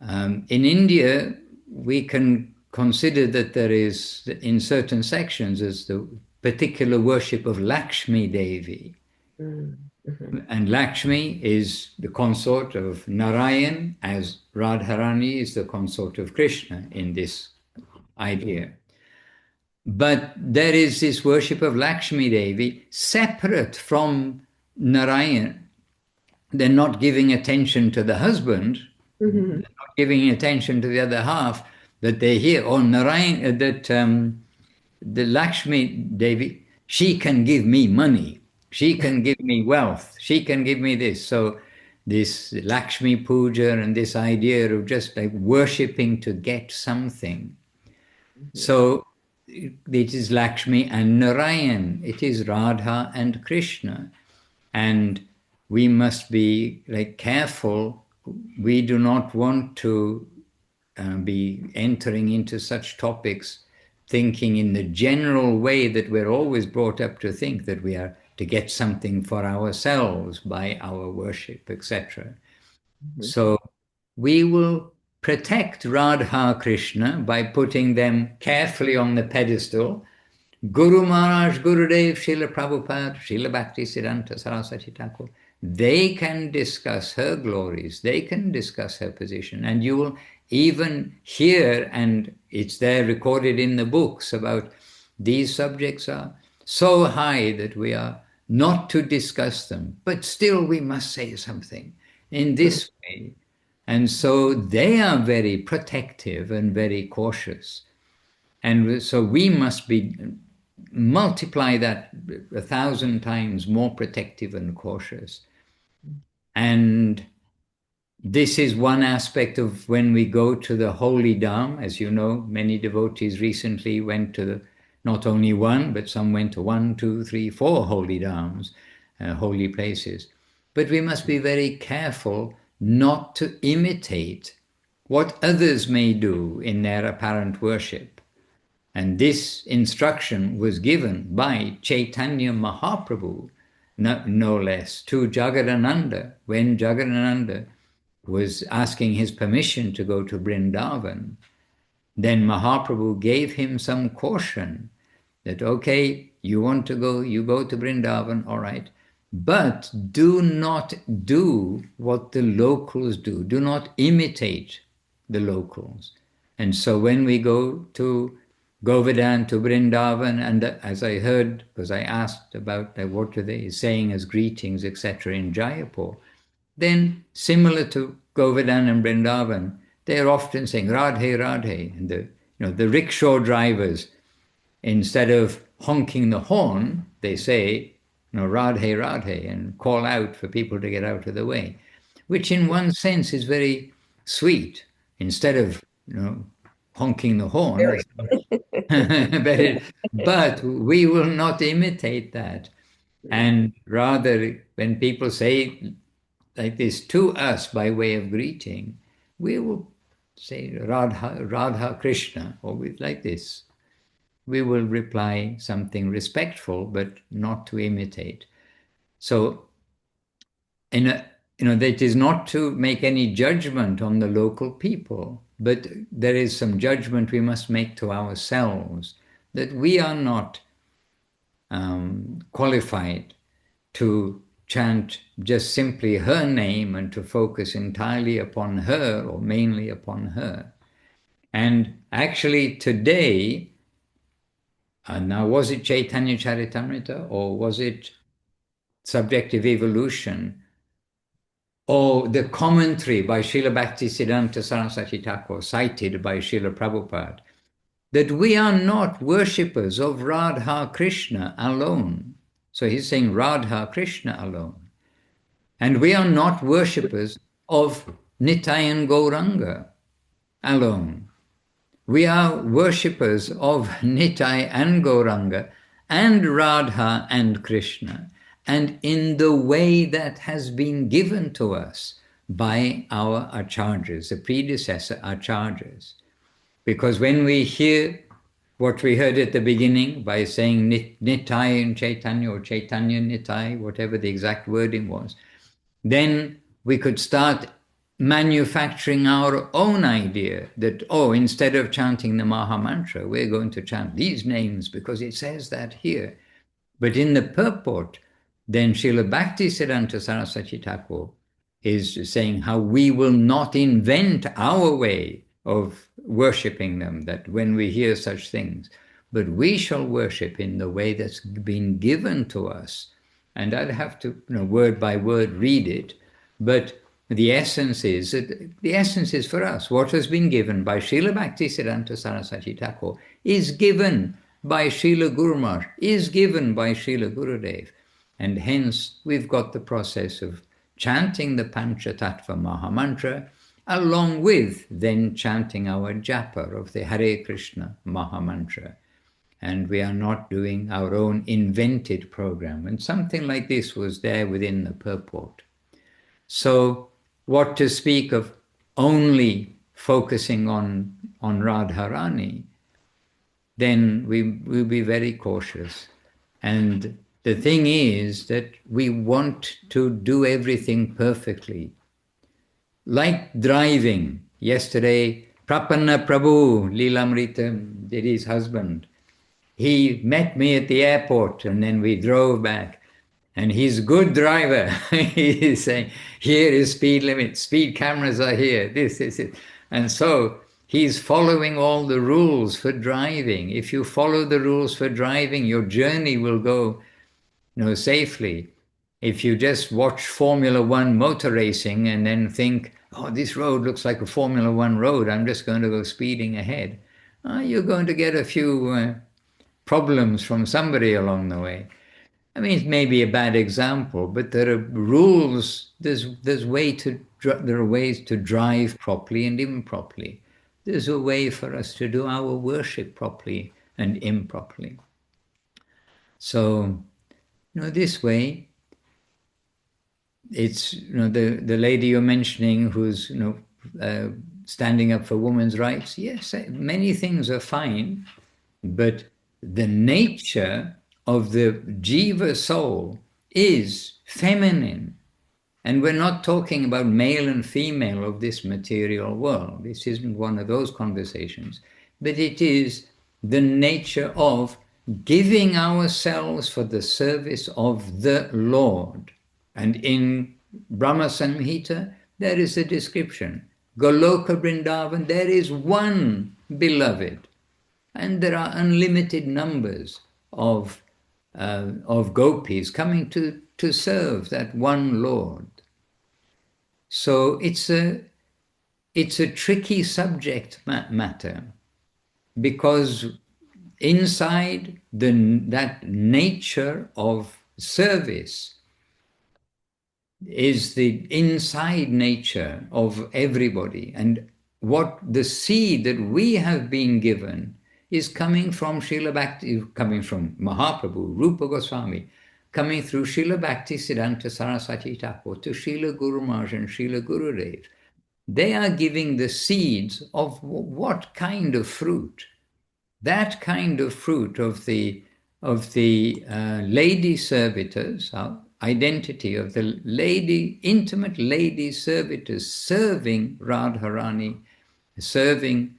in India, we can consider that there is, in certain sections, as the particular worship of Lakshmi Devi. And Lakshmi is the consort of Narayan, as Radharani is the consort of Krishna in this idea. But there is this worship of Lakshmi Devi separate from Narayan. They're not giving attention to the husband, they're not giving attention to the other half, that they hear, oh, Narayan, that the Lakshmi Devi, she can give me money, she can give me wealth, she can give me this. So this Lakshmi Puja and this idea of just like worshipping to get something. So it is Lakshmi and Narayan, it is Radha and Krishna. And we must be like careful. We do not want to be entering into such topics thinking in the general way that we're always brought up to think, that we are to get something for ourselves by our worship, etc. So we will protect Radha Krishna by putting them carefully on the pedestal. Guru Maharaj, Gurudev, Srila Prabhupada, Srila Bhakti Siddhanta Saraswati Thakur, they can discuss her glories, they can discuss her position, and you will even hear, and it's there recorded in the books, about these subjects are so high that we are not to discuss them, but still we must say something in this way. And so they are very protective and very cautious. And so we must multiply that 1,000 times more protective and cautious. And this is one aspect of when we go to the holy dham. As you know, many devotees recently went to not only one, but some went to 1, 2, 3, 4 holy dhams, holy places. But we must be very careful not to imitate what others may do in their apparent worship. And this instruction was given by Chaitanya Mahaprabhu, no less, to Jagadananda, when Jagadananda was asking his permission to go to Vrindavan. Then Mahaprabhu gave him some caution that, okay, you want to go, you go to Vrindavan, all right, but do not do what the locals do. Do not imitate the locals. And so when we go to Govardhan, to Vrindavan, and as I heard, because I asked about what are they saying as greetings, etc. in Jaipur, then similar to Govardhan and Vrindavan, they're often saying Radhe, Radhe. And the rickshaw drivers, instead of honking the horn, they say, Radhe, Radhe, and call out for people to get out of the way, which in one sense is very sweet. Instead of, honking the horn, but we will not imitate that. And rather, when people say like this to us by way of greeting, we will say Radha, Radha Krishna, or like this. We will reply something respectful, but not to imitate. So, that is not to make any judgment on the local people, but there is some judgment we must make to ourselves that we are not qualified to chant just simply her name and to focus entirely upon her or mainly upon her. And actually today, now was it Chaitanya Caritamrta or was it Subjective Evolution or the commentary by Srila Bhaktisiddhanta Saraswati Thakur cited by Srila Prabhupada, that we are not worshippers of Radha Krishna alone. So he's saying Radha Krishna alone. And we are not worshippers of Nitai and Gauranga alone. We are worshippers of Nitai and Gauranga and Radha and Krishna, and in the way that has been given to us by our acharyas, the predecessor acharyas. Because when we hear what we heard at the beginning by saying Nitai and Chaitanya or Chaitanya Nitai, whatever the exact wording was, then we could start manufacturing our own idea that, instead of chanting the Maha Mantra, we're going to chant these names because it says that here. But in the purport, then Srila Bhaktisiddhanta Saraswati Thakur is saying how we will not invent our way of worshipping them, that when we hear such things, but we shall worship in the way that's been given to us. And I'd have to, word by word read it, but the essence is for us. What has been given by Srila Bhaktisiddhanta Saraswati Thakur is given by Srila Guru Maharaj, is given by Srila Gurudev. And hence we've got the process of chanting the Panchatattva Maha Mantra, along with then chanting our japa of the Hare Krishna Maha Mantra. And we are not doing our own invented program. And something like this was there within the purport. So what to speak of only focusing on Radharani, then we will be very cautious. And the thing is that we want to do everything perfectly. Like driving. Yesterday, Paramananda Prabhu, Lilamrita, Diddy's husband, he met me at the airport and then we drove back. And he's a good driver. He's saying, here is speed limit, speed cameras are here, this, it. And so he's following all the rules for driving. If you follow the rules for driving, your journey will go safely. If you just watch Formula One motor racing and then think, this road looks like a Formula One road, I'm just going to go speeding ahead, you're going to get a few problems from somebody along the way. I mean, it may be a bad example, but there are rules, there are ways to drive properly and improperly. There's a way for us to do our worship properly and improperly. So, this way, it's, the lady you're mentioning who's, standing up for women's rights. Yes, many things are fine, but the nature of the jiva soul is feminine. And we're not talking about male and female of this material world. This isn't one of those conversations. But it is the nature of giving ourselves for the service of the Lord. And in Brahma Samhita, there is a description. Goloka Vrindavan, there is one beloved. And there are unlimited numbers of gopis coming to serve that one Lord. So it's a tricky subject matter, because inside that nature of service is the inside nature of everybody. And what the seed that we have been given is coming from Srila Bhakti, coming from Mahaprabhu, Rupa Goswami, coming through Srila Bhakti Siddhanta Saraswati Thakur to Srila Guru Maharaj and Srila Gurudev. They are giving the seeds of what kind of fruit? That kind of fruit of the lady servitors, our identity of the lady, intimate lady servitors serving Radharani, serving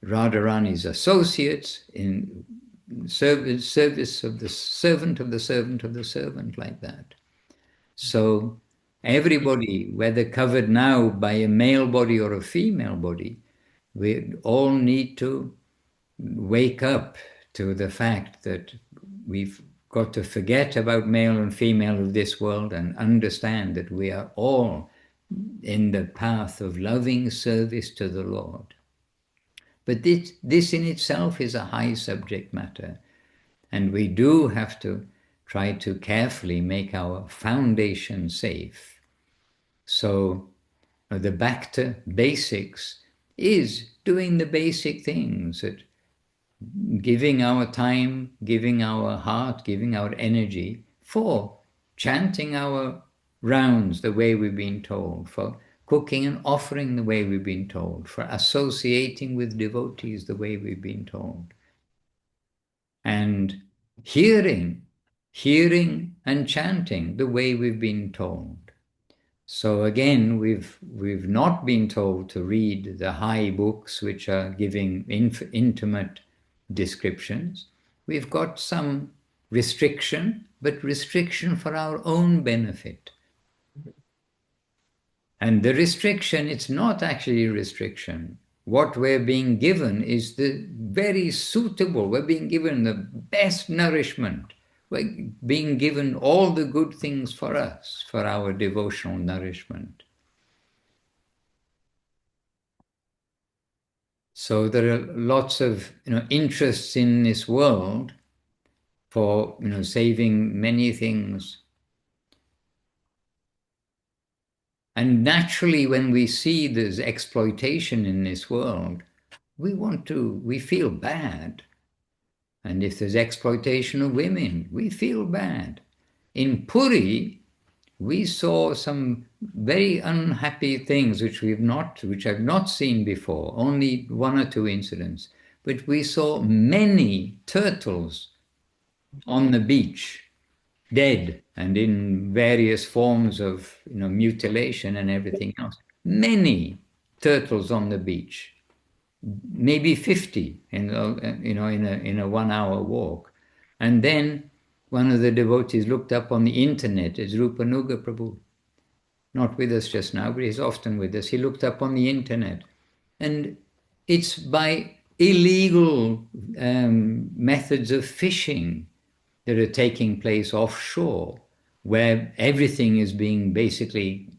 Radharani's associates in service of the servant of the servant of the servant, like that. So everybody, whether covered now by a male body or a female body, we all need to wake up to the fact that we've got to forget about male and female of this world and understand that we are all in the path of loving service to the Lord. But this in itself is a high subject matter, and we do have to try to carefully make our foundation safe. So the back to basics is doing the basic things, that giving our time, giving our heart, giving our energy for chanting our rounds the way we've been told, for cooking and offering the way we've been told, for associating with devotees the way we've been told, and hearing and chanting the way we've been told. So again, we've not been told to read the high books which are giving intimate descriptions. We've got some restriction, but restriction for our own benefit. And the restriction, it's not actually a restriction. What we're being given is the very suitable, we're being given the best nourishment. We're being given all the good things for us, for our devotional nourishment. So there are lots of interests in this world for saving many things. And naturally, when we see there's exploitation in this world, we feel bad. And if there's exploitation of women, we feel bad. In Puri, we saw some very unhappy things which I've not seen before, only one or two incidents. But we saw many turtles on the beach, dead and in various forms of mutilation and everything else. Many turtles on the beach, maybe 50 in a 1 hour walk. And then one of the devotees looked up on the internet, as Rupanuga Prabhu, not with us just now, but he's often with us. He looked up on the internet, and it's by illegal methods of fishing that are taking place offshore, where everything is being basically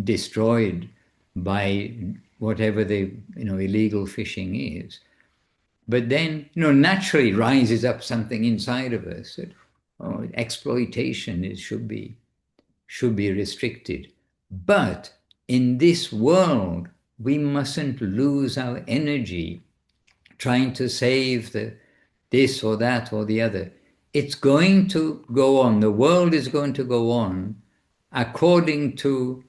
destroyed by whatever the illegal fishing is. But then naturally rises up something inside of us that exploitation should be restricted. But in this world, we mustn't lose our energy trying to save this or that or the other. It's going to go on. The world is going to go on according to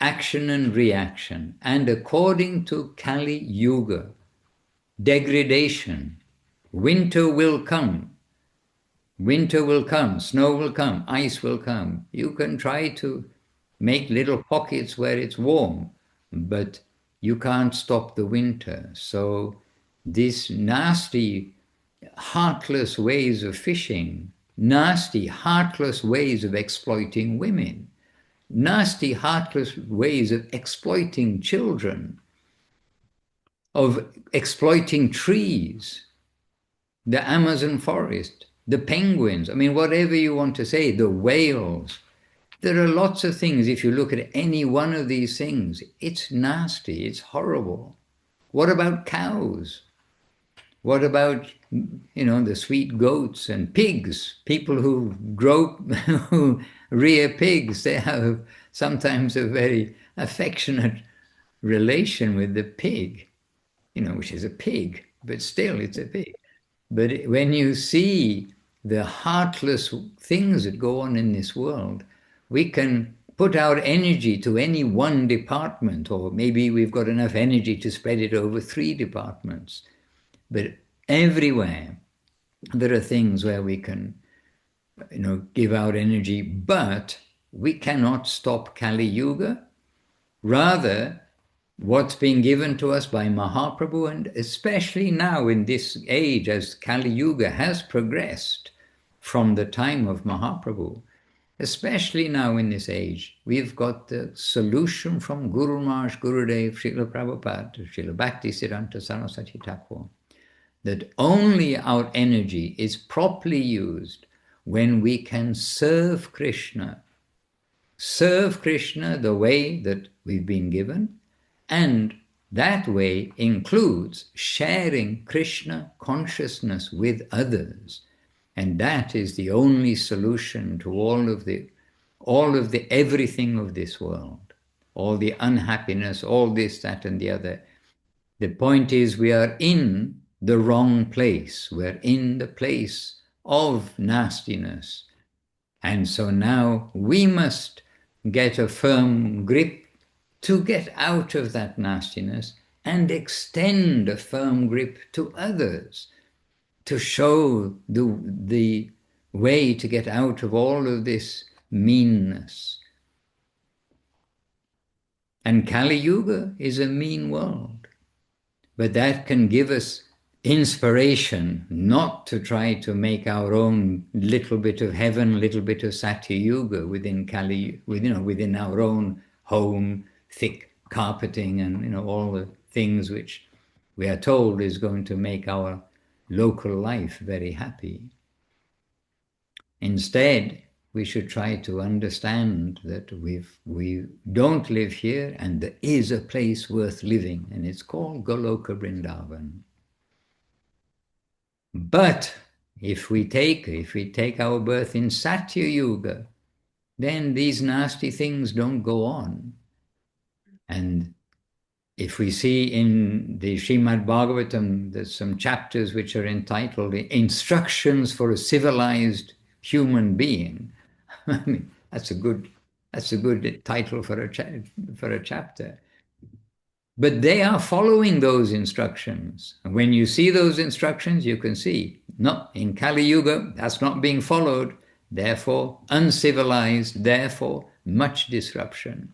action and reaction, and according to Kali Yuga, degradation. Winter will come. Winter will come, snow will come, ice will come. You can try to make little pockets where it's warm, but you can't stop the winter. So these nasty, heartless ways of fishing, nasty, heartless ways of exploiting women, nasty, heartless ways of exploiting children, of exploiting trees, the Amazon forest, the penguins, whatever you want to say, the whales. There are lots of things. If you look at any one of these things, it's nasty, it's horrible. What about cows? What about, the sweet goats and pigs? People who who rear pigs, they have sometimes a very affectionate relation with the pig, which is a pig, but still it's a pig. But when you see the heartless things that go on in this world, we can put our energy to any one department, or maybe we've got enough energy to spread it over 3 departments. But everywhere there are things where we can, give our energy, but we cannot stop Kali Yuga. Rather, what's been given to us by Mahaprabhu, and especially now in this age as Kali Yuga has progressed from the time of Mahaprabhu, especially now in this age, we've got the solution from Guru Maharaj, Gurudev, Srila Prabhupada, Srila Bhaktisiddhanta Saraswati Thakur, that only our energy is properly used when we can serve Krishna the way that we've been given, and that way includes sharing Krishna consciousness with others. And that is the only solution to all of the everything of this world, all the unhappiness, all this, that, and the other. The point is, we are in the wrong place. We're in the place of nastiness. And so now we must get a firm grip to get out of that nastiness and extend a firm grip to others, to show the way to get out of all of this meanness. And Kali Yuga is a mean world, but that can give us inspiration not to try to make our own little bit of heaven, little bit of Satya Yuga within within our own home, thick carpeting and all the things which we are told is going to make our local life very happy. Instead, we should try to understand that we don't live here, and there is a place worth living, and it's called Goloka Vrindavan. But if we take our birth in Satya Yuga, then these nasty things don't go on. And if we see in the Srimad Bhagavatam, there's some chapters which are entitled Instructions for a Civilized Human Being. I mean, that's a good title for a chapter. But they are following those instructions. And when you see those instructions, you can see, no, in Kali Yuga, that's not being followed, therefore uncivilized, therefore much disruption.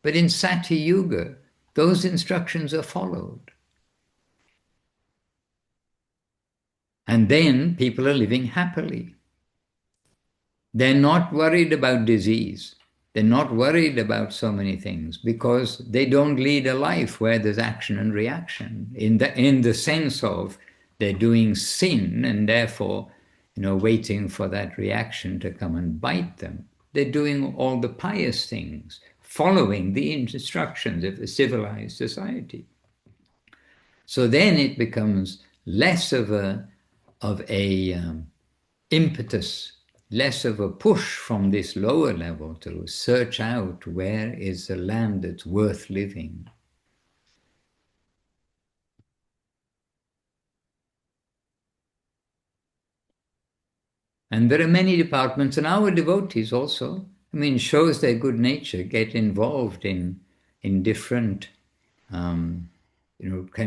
But in Satya Yuga, those instructions are followed. And then people are living happily. They're not worried about disease. They're not worried about so many things because they don't lead a life where there's action and reaction in the sense of they're doing sin and therefore, waiting for that reaction to come and bite them. They're doing all the pious things, following the instructions of a civilized society. So then it becomes less of a impetus, less of a push from this lower level to search out where is the land that's worth living. And there are many departments, and our devotees also, shows their good nature, get involved in different, kind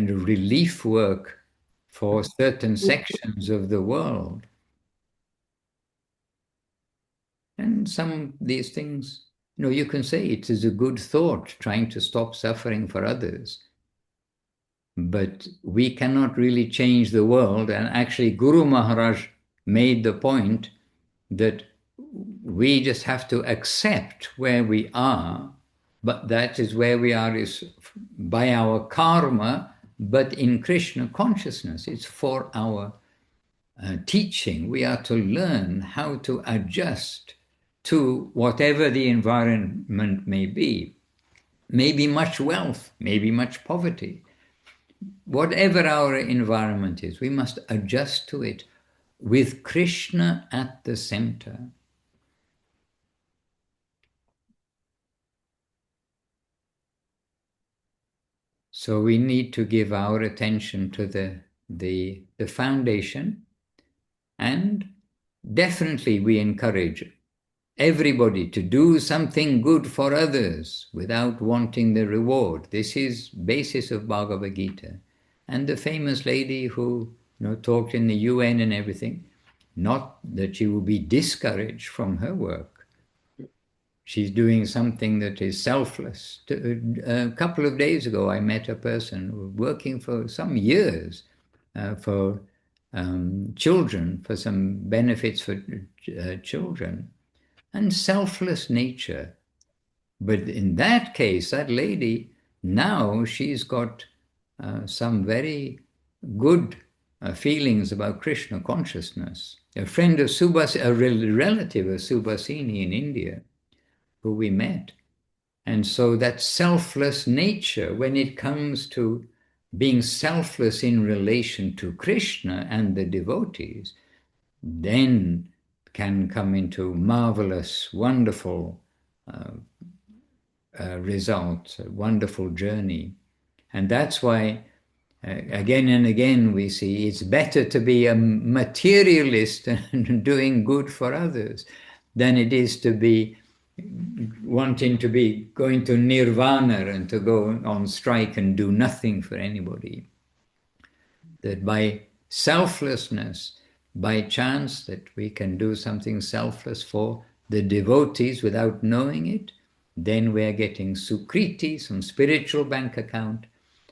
of relief work for certain sections of the world. And some of these things, you can say it is a good thought, trying to stop suffering for others. But we cannot really change the world. And actually, Guru Maharaj made the point that we just have to accept where we are, but that is where we are is by our karma, but in Krishna consciousness. It's for our teaching. We are to learn how to adjust to whatever the environment may be. Maybe much wealth, maybe much poverty. whatever our environment is, we must adjust to it with Krishna at the center. So we need to give our attention to the foundation, and definitely we encourage everybody to do something good for others without wanting the reward. This is basis of Bhagavad Gita. And the famous lady who talked in the UN and everything, not that she will be discouraged from her work. She's doing something that is selfless. A couple of days ago, I met a person working for some years for children, for some benefits for children, and selfless nature. But in that case, that lady, now she's got some very good feelings about Krishna consciousness. A friend of Subhas, a relative of Subhasini in India, who we met. And so that selfless nature, when it comes to being selfless in relation to Krishna and the devotees, then can come into marvelous, wonderful results, a wonderful journey. And that's why again and again we see it's better to be a materialist and doing good for others than it is to be wanting to be going to nirvana and to go on strike and do nothing for anybody. That by selflessness, by chance that we can do something selfless for the devotees without knowing it, then we are getting sukriti, some spiritual bank account,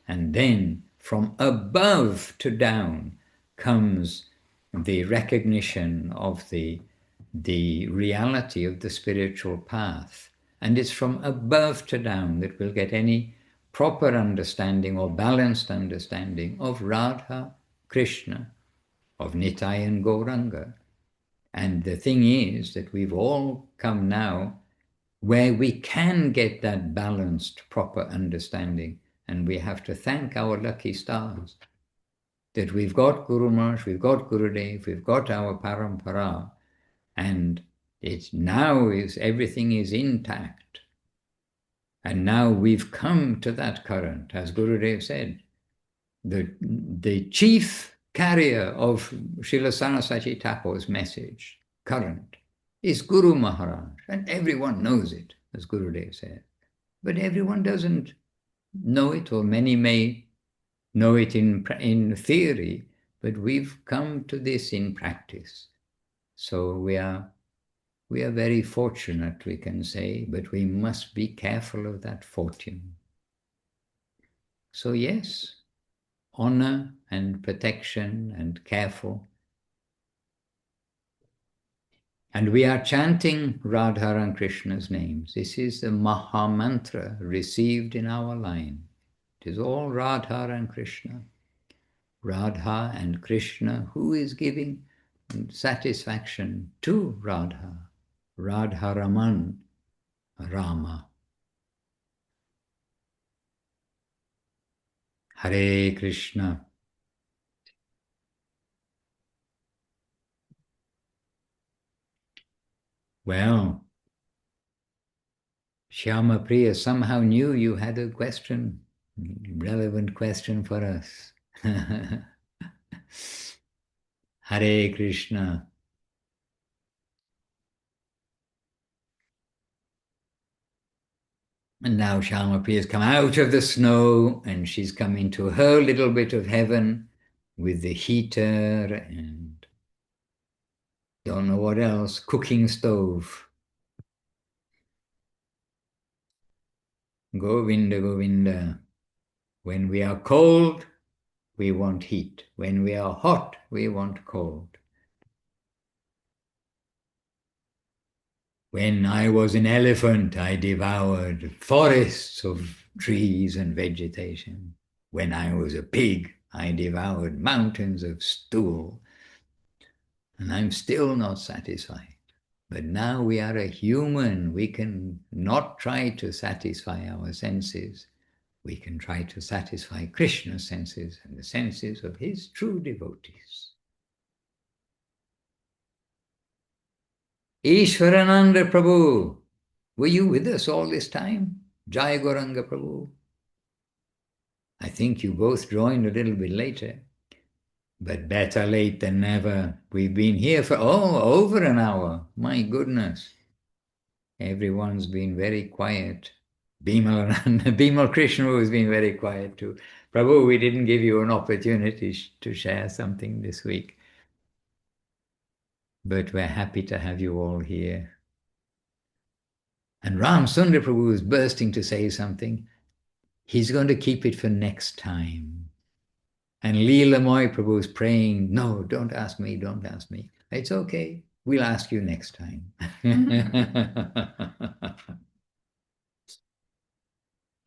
and then from above to down comes the recognition of the reality of the spiritual path. And it's from above to down that we'll get any proper understanding or balanced understanding of Radha, Krishna, of Nitai and Gauranga. And the thing is that we've all come now where we can get that balanced, proper understanding. And we have to thank our lucky stars that we've got Guru Maharaj, we've got Gurudev, we've got our parampara, and it's now everything is intact. And now we've come to that current, as Gurudev said. The chief carrier of Srila Saraswati Thakur's message, current, is Guru Maharaj. And everyone knows it, as Gurudev said. But everyone doesn't know it, or many may know it in theory, but we've come to this in practice. So we are very fortunate, we can say, but we must be careful of that fortune. So yes, honor and protection and careful. And we are chanting Radha and Krishna's names. This is the Maha Mantra received in our line. It is all Radha and Krishna. Radha and Krishna, who is giving satisfaction to Radha? Radha Raman, Rama. Hare Krishna. Well, Shyama Priya somehow knew you had a question, relevant question for us. Hare Krishna. And now Shyama Priya has come out of the snow and she's come into her little bit of heaven with the heater and don't know what else, cooking stove. Govinda, Govinda. When we are cold, we want heat. When we are hot, we want cold. When I was an elephant, I devoured forests of trees and vegetation. When I was a pig, I devoured mountains of stool. And I'm still not satisfied. But now we are a human. We can not try to satisfy our senses. we can try to satisfy Krishna's senses and the senses of his true devotees. Ishwarananda Prabhu, were you with us all this time? Jai Gauranga Prabhu. I think you both joined a little bit later, but better late than never. We've been here for, over an hour. My goodness. Everyone's been very quiet. Bimal Krishna has been very quiet too. Prabhu, we didn't give you an opportunity to share something this week. But we're happy to have you all here. And Ram Sundar Prabhu is bursting to say something. He's going to keep it for next time. And Leela Moy Prabhu is praying, no, don't ask me, don't ask me. It's okay. We'll ask you next time.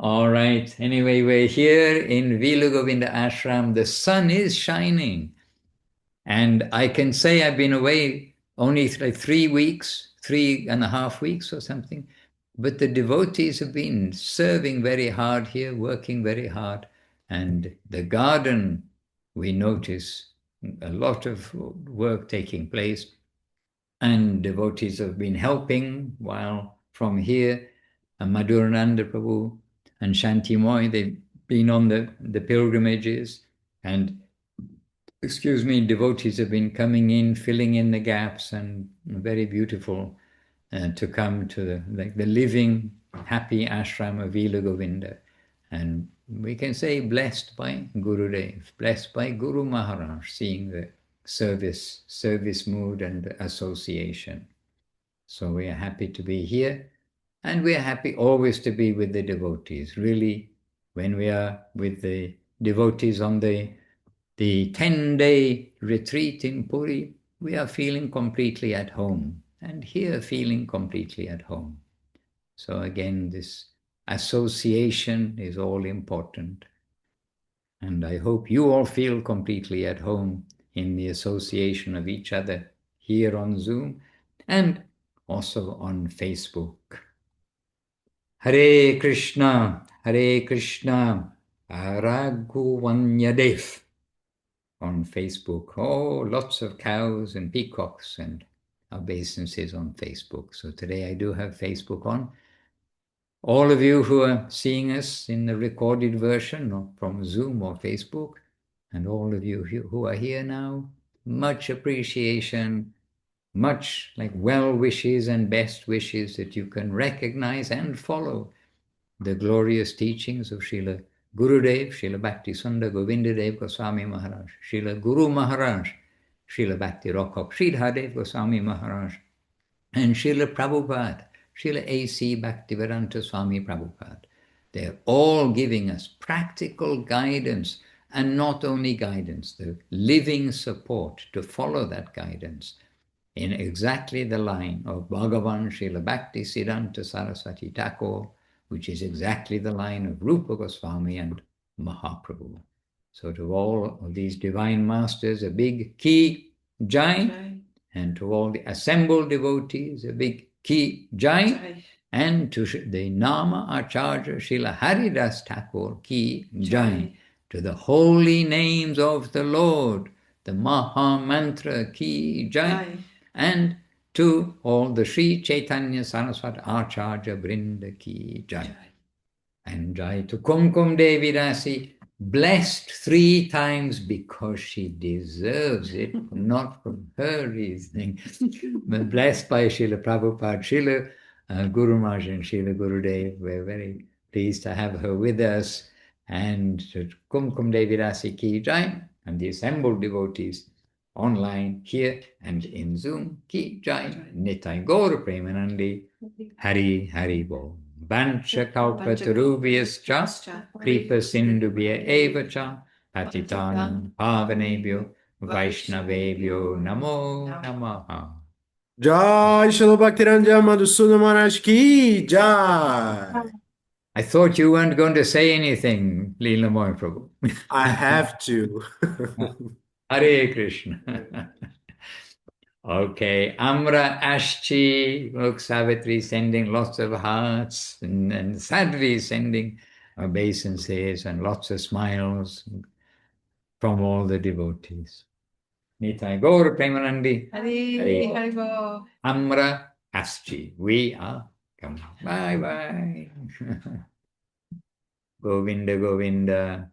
All right. Anyway, we're here in Villa Govinda Ashram. The sun is shining. And I can say I've been away only like 3 weeks, 3.5 weeks or something. But the devotees have been serving very hard here, working very hard. And the garden, we notice a lot of work taking place. And devotees have been helping while from here, Madhurananda Prabhu and Shanti Moy, they've been on the pilgrimages. And, devotees have been coming in, filling in the gaps, and very beautiful to come to the living, happy ashram of Villa Govinda. And we can say blessed by Gurudev, blessed by Guru Maharaj, seeing the service mood and association. So we are happy to be here, and we are happy always to be with the devotees. Really, when we are with the devotees on the 10-day retreat in Puri, we are feeling completely at home, and here feeling completely at home. So again, this association is all important. And I hope you all feel completely at home in the association of each other here on Zoom and also on Facebook. Hare Krishna, Raghuvanyadev on Facebook. Oh, lots of cows and peacocks and obeisances on Facebook. So today I do have Facebook on. All of you who are seeing us in the recorded version or from Zoom or Facebook, and all of you who are here now, much appreciation, much like well wishes and best wishes that you can recognize and follow the glorious teachings of Srila Gurudev, Srila Bhakti Sundar Govinda Dev Goswami Maharaj, Srila Guru Maharaj, Srila Bhakti Rokhok Sridhar Goswami Maharaj, and Srila Prabhupada, Srila A.C. Bhaktivedanta Swami Prabhupada. They're all giving us practical guidance, and not only guidance, the living support to follow that guidance in exactly the line of Bhagavan Srila Bhakti Siddhanta Saraswati Thakur, which is exactly the line of Rupa Goswami and Mahaprabhu. So to all of these divine masters, a big ki jai, and to all the assembled devotees, a big ki jai, and to the Nama Acharya Srila Haridas Thakur ki jai, to the holy names of the Lord, the Maha Mantra ki jai, and to all the Sri Chaitanya Saraswati Acharya Brinda ki jai. And jai to Kumkum Devi Dasi, blessed 3 times because she deserves it, not from her reasoning, but blessed by Srila Prabhupada, Srila Guru Maharaj and Srila Gurudev. We're very pleased to have her with us. And to Kumkum Devi Dasi ki jai, and the assembled devotees online, here and in Zoom, ki jai, Nitai Gaur Premanandi, Hari Hari Bol. Bancha kalpatarubhyascha, kripa sindhubhya evacha, patitanam pavanebhyo, vaishnavebhyo namo namaha. Jai Srila BR Madhusudan Maharaj ki jai. I thought you weren't going to say anything, Leela Moy Prabhu. I have to. Hare Krishna. Okay, Amra Ashchi, look, Savitri sending lots of hearts, and Sadhvi sending obeisances and lots of smiles from all the devotees. Nitai Gaur Premanandi. Hari Haribo. Amra Aschi. We are coming. Bye bye. Govinda Govinda.